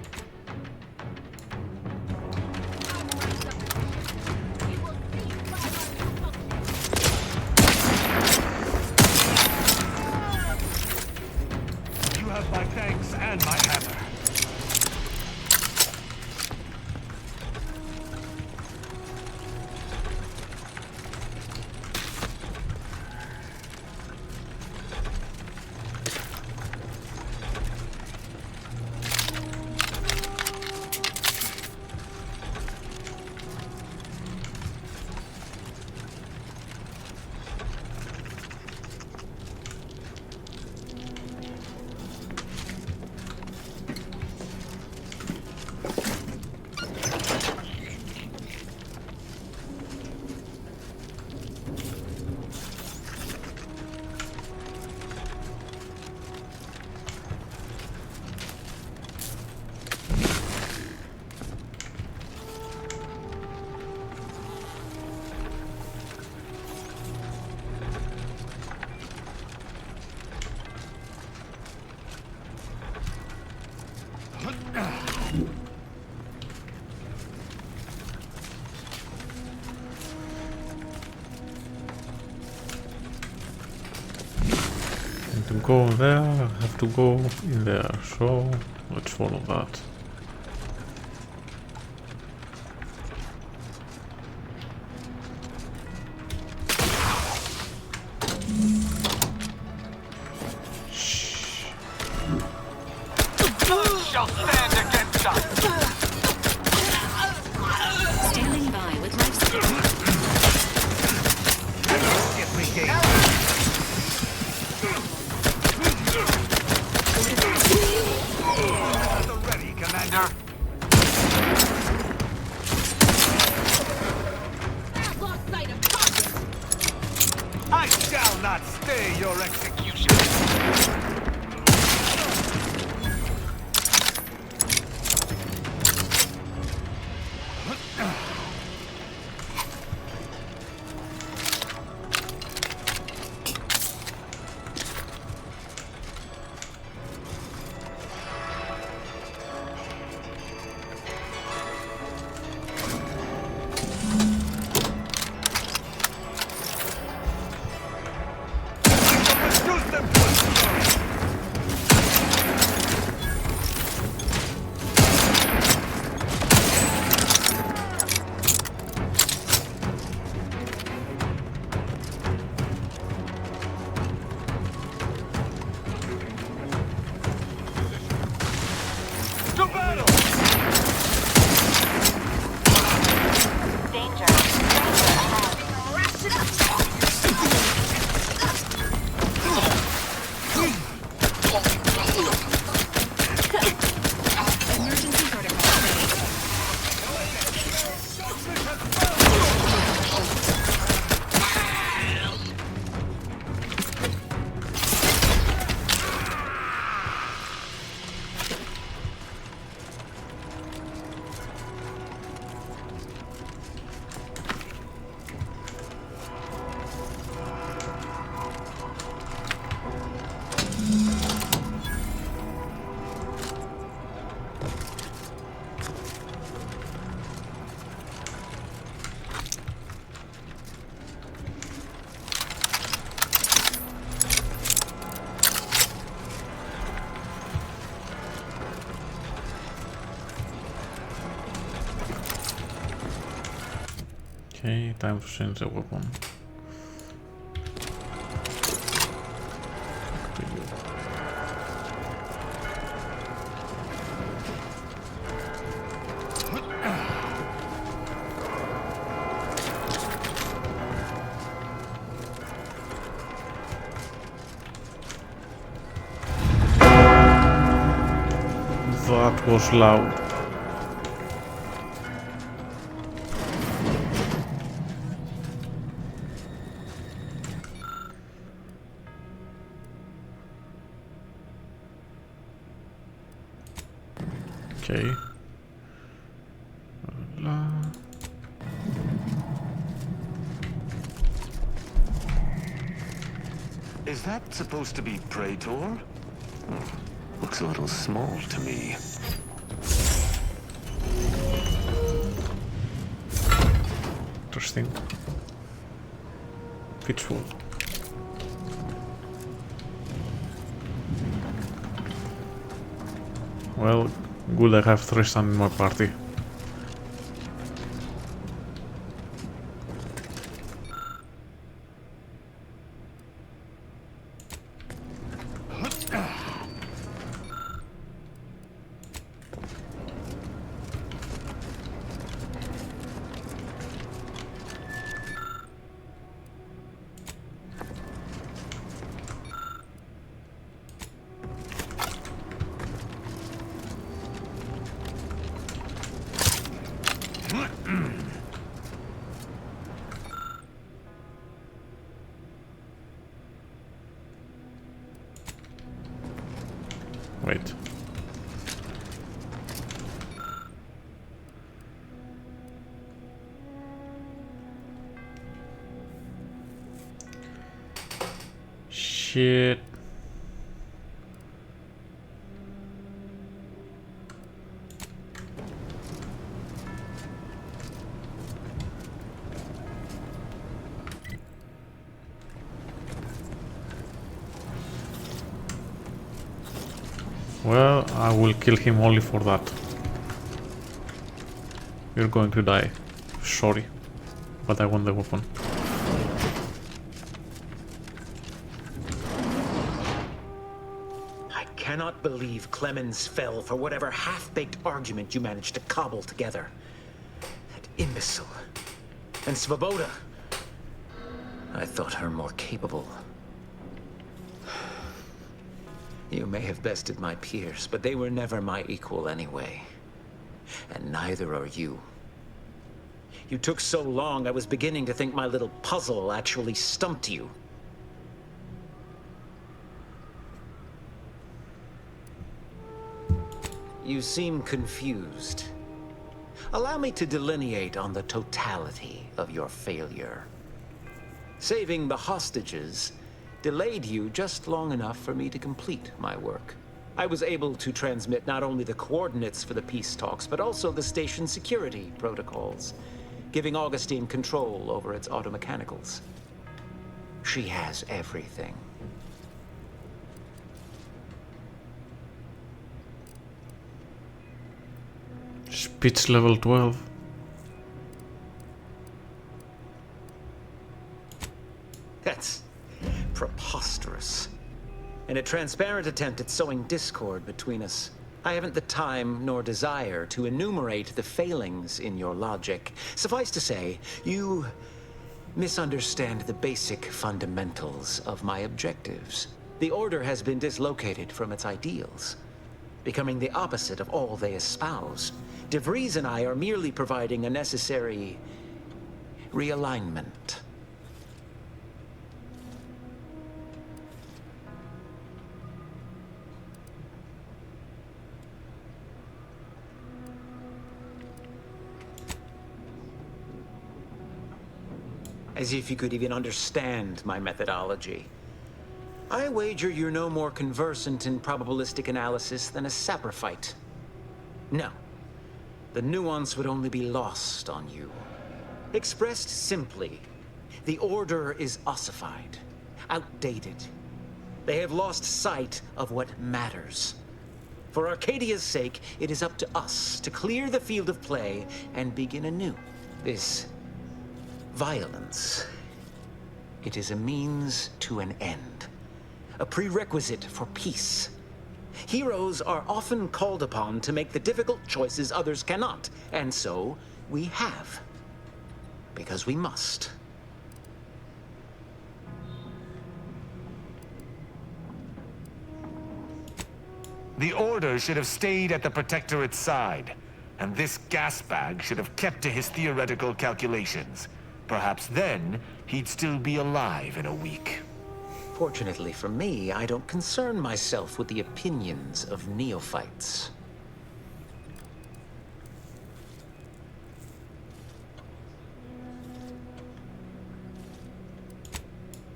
to go there, I have to go in there, so let's follow that. Shall stand against us. Standing by with life support. Ready, Commander. Lost sight of target. I shall not stay your execution. To battle! Danger. Danger ahead. Rush it up. Emergency protocol ready. Okay, time to change the weapon. That was loud. Okay. Is that supposed to be Praetor? Looks a little small to me. Interesting. Pitchful. Well, good I have Tristan in my party. Wait. Shit. Well, I will kill him only for that. You're going to die. Sorry. But I want the weapon. I cannot believe Clemens fell for whatever half-baked argument you managed to cobble together. That imbecile. And Svoboda. I thought her more capable. You may have bested my peers, but they were never my equal anyway. And neither are you. You took so long, I was beginning to think my little puzzle actually stumped you. You seem confused. Allow me to delineate on the totality of your failure. Saving the hostages delayed you just long enough for me to complete my work. I was able to transmit not only the coordinates for the peace talks, but also the station security protocols, giving Augustine control over its automechanicals. She has everything. Speech level 12. That's preposterous. In a transparent attempt at sowing discord between us, I haven't the time nor desire to enumerate the failings in your logic. Suffice to say, you misunderstand the basic fundamentals of my objectives. The Order has been dislocated from its ideals, becoming the opposite of all they espouse. De Vries and I are merely providing a necessary realignment. As if you could even understand my methodology. I wager you're no more conversant in probabilistic analysis than a saprophyte. No. The nuance would only be lost on you. Expressed simply, the Order is ossified, outdated. They have lost sight of what matters. For Arcadia's sake, it is up to us to clear the field of play and begin anew. This violence, it is a means to an end, a prerequisite for peace. Heroes are often called upon to make the difficult choices others cannot, and so we have, because we must. The Order should have stayed at the Protectorate's side, and this gas bag should have kept to his theoretical calculations. Perhaps then, he'd still be alive in a week. Fortunately for me, I don't concern myself with the opinions of neophytes.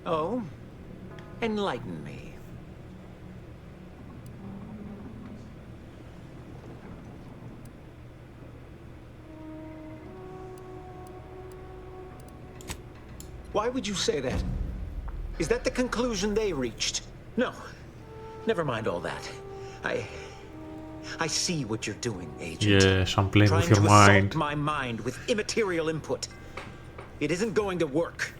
Oh? Enlighten me. Why would you say that? Is that the conclusion they reached? No. Never mind all that. I see what you're doing, Agent. Yes, I'm playing with Trying your to mind. assault my mind with immaterial input. It isn't going to work.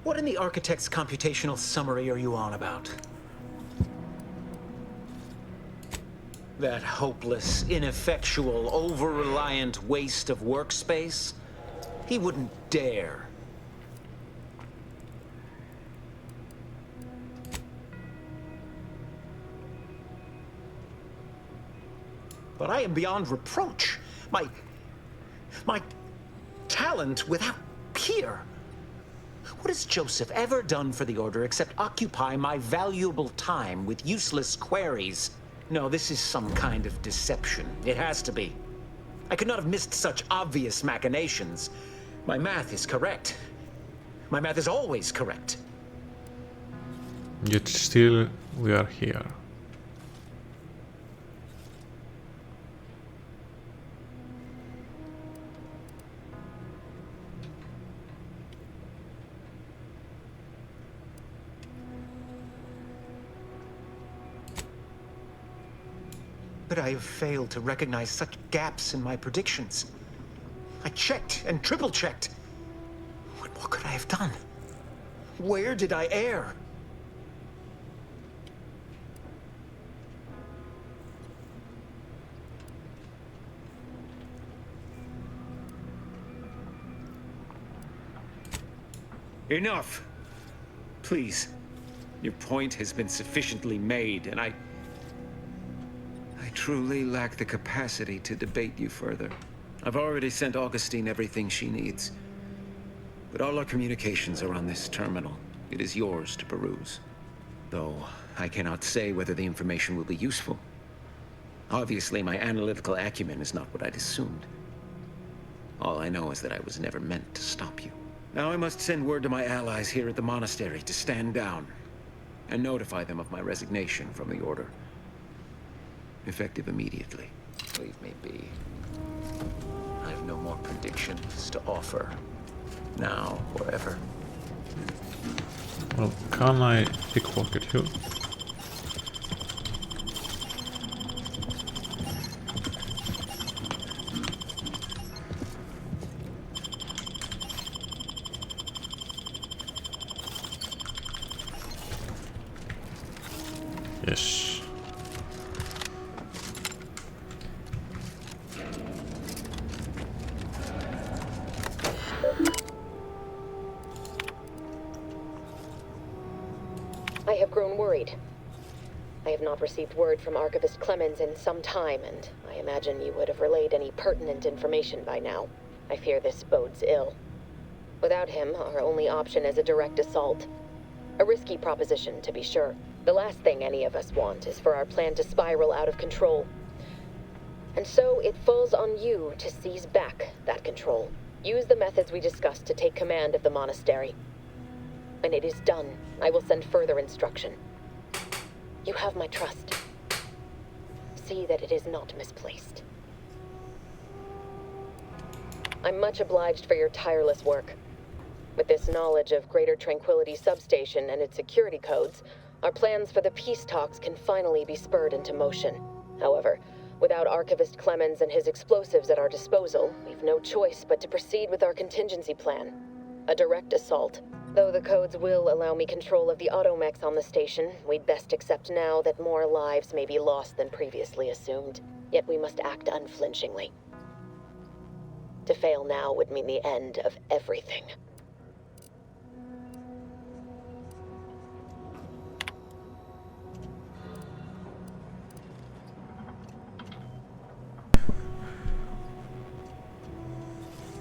What in the Architect's computational summary are you on about? That hopeless, ineffectual, over-reliant waste of workspace? He wouldn't dare. But I am beyond reproach. My talent without peer. What has Joseph ever done for the Order except occupy my valuable time with useless queries? No, this is some kind of deception. It has to be. I could not have missed such obvious machinations. My math is correct. My math is always correct. Yet still, we are here. could I have failed to recognize such gaps in my predictions? I checked and triple-checked. What more could I have done? Where did I err? Enough! Please. Your point has been sufficiently made, and I truly lack the capacity to debate you further. I've already sent Augustine everything she needs. But all our communications are on this terminal. It is yours to peruse. Though I cannot say whether the information will be useful. Obviously, my analytical acumen is not what I'd assumed. All I know is that I was never meant to stop you. Now I must send word to my allies here at the monastery to stand down and notify them of my resignation from the Order. Effective immediately. Leave me be. I have no more predictions to offer. Now or ever. Well, can I pickpocket you? Yes. I have grown worried. I have not received word from Archivist Clemens in some time, and I imagine you would have relayed any pertinent information by now. I fear this bodes ill. Without him, our only option is a direct assault. A risky proposition, to be sure. The last thing any of us want is for our plan to spiral out of control. And so it falls on you to seize back that control. Use the methods we discussed to take command of the monastery. When it is done, I will send further instruction. You have my trust. See that it is not misplaced. I'm much obliged for your tireless work. With this knowledge of Greater Tranquility Substation and its security codes, our plans for the peace talks can finally be spurred into motion. However, without Archivist Clemens and his explosives at our disposal, we've no choice but to proceed with our contingency plan. A direct assault. Though the codes will allow me control of the automechs on the station, we'd best accept now that more lives may be lost than previously assumed. Yet we must act unflinchingly. To fail now would mean the end of everything.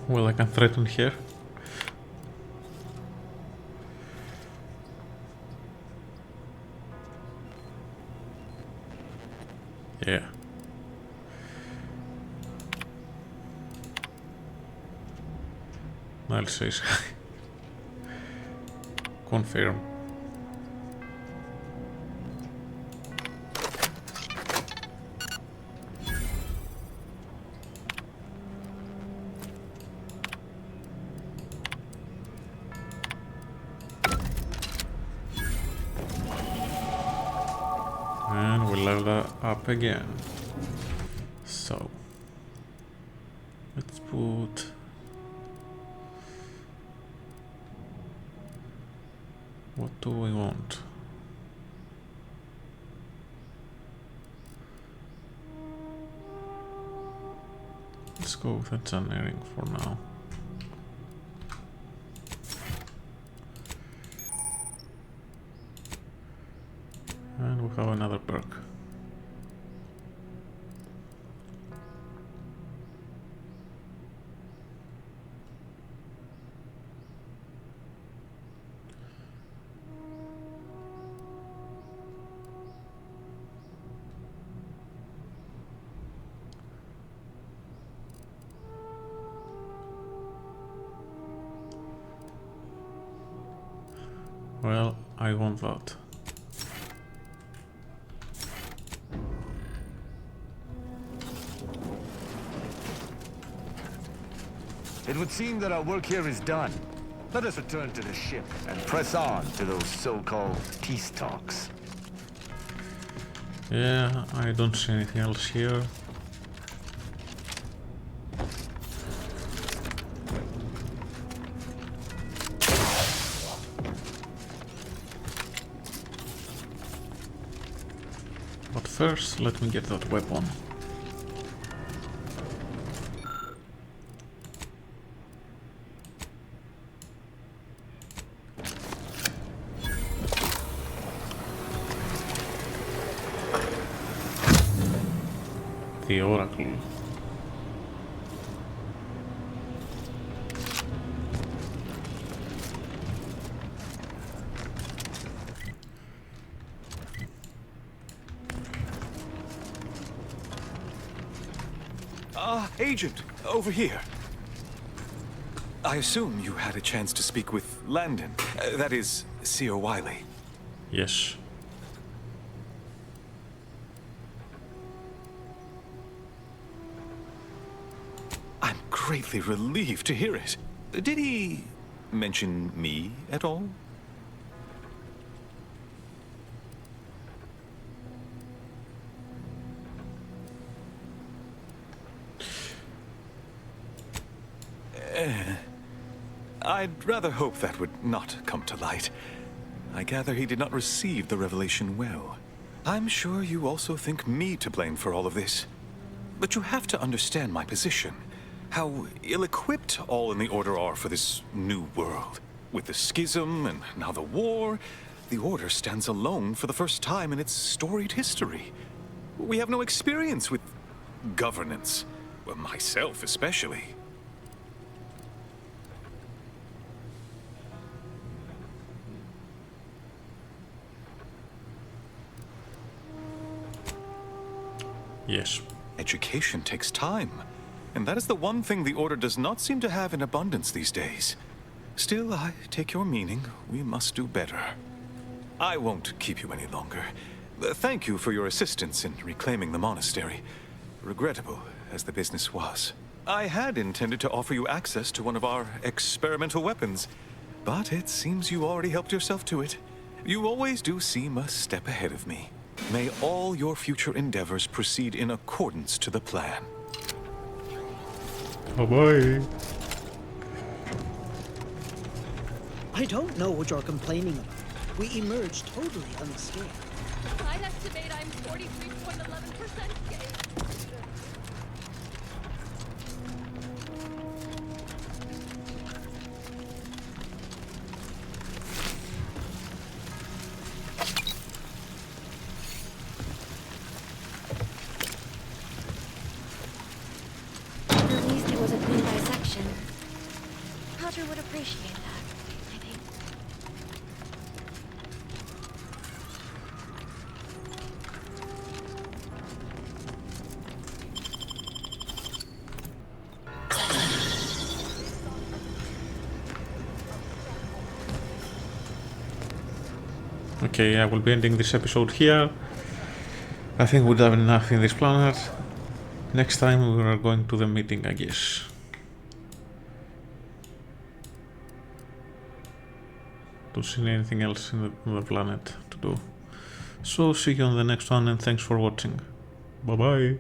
Well, I can threaten here. Yeah. I'll say so. Confirm. And we'll level that up again. So let's put what do we want? Let's go with a tunneling for now. And we have another perk. Well, I want that. It would seem that our work here is done. Let us return to the ship and press on to those so-called peace talks. Yeah, I don't see anything else here. But first, let me get that weapon. The Oracle. Agent, over here. I assume you had a chance to speak with Landon. That is, Seer Wiley. Yes. I'm greatly relieved to hear it. Did he mention me at all? I'd rather hope that would not come to light. I gather he did not receive the revelation well. I'm sure you also think me to blame for all of this. But you have to understand my position. How ill-equipped all in the Order are for this new world. With the schism and now the war, the Order stands alone for the first time in its storied history. We have no experience with governance. Well, myself especially. Yes. Education takes time, and that is the one thing the Order does not seem to have in abundance these days. Still, I take your meaning. We must do better. I won't keep you any longer. Thank you for your assistance in reclaiming the monastery. Regrettable as the business was. I had intended to offer you access to one of our experimental weapons, but it seems you already helped yourself to it. You always do seem a step ahead of me. May all your future endeavors proceed in accordance to the plan. Bye-bye. I don't know what you're complaining about. We emerged totally unscathed. I'd estimate I'm 43.11% gay. At least it was a clean dissection. Roger would appreciate that, I think. Okay, I will be ending this episode here. I think we've done enough in this planet. Next time we are going to the meeting, I guess. Don't see anything else in the planet to do. So see you on the next one, and thanks for watching. Bye bye.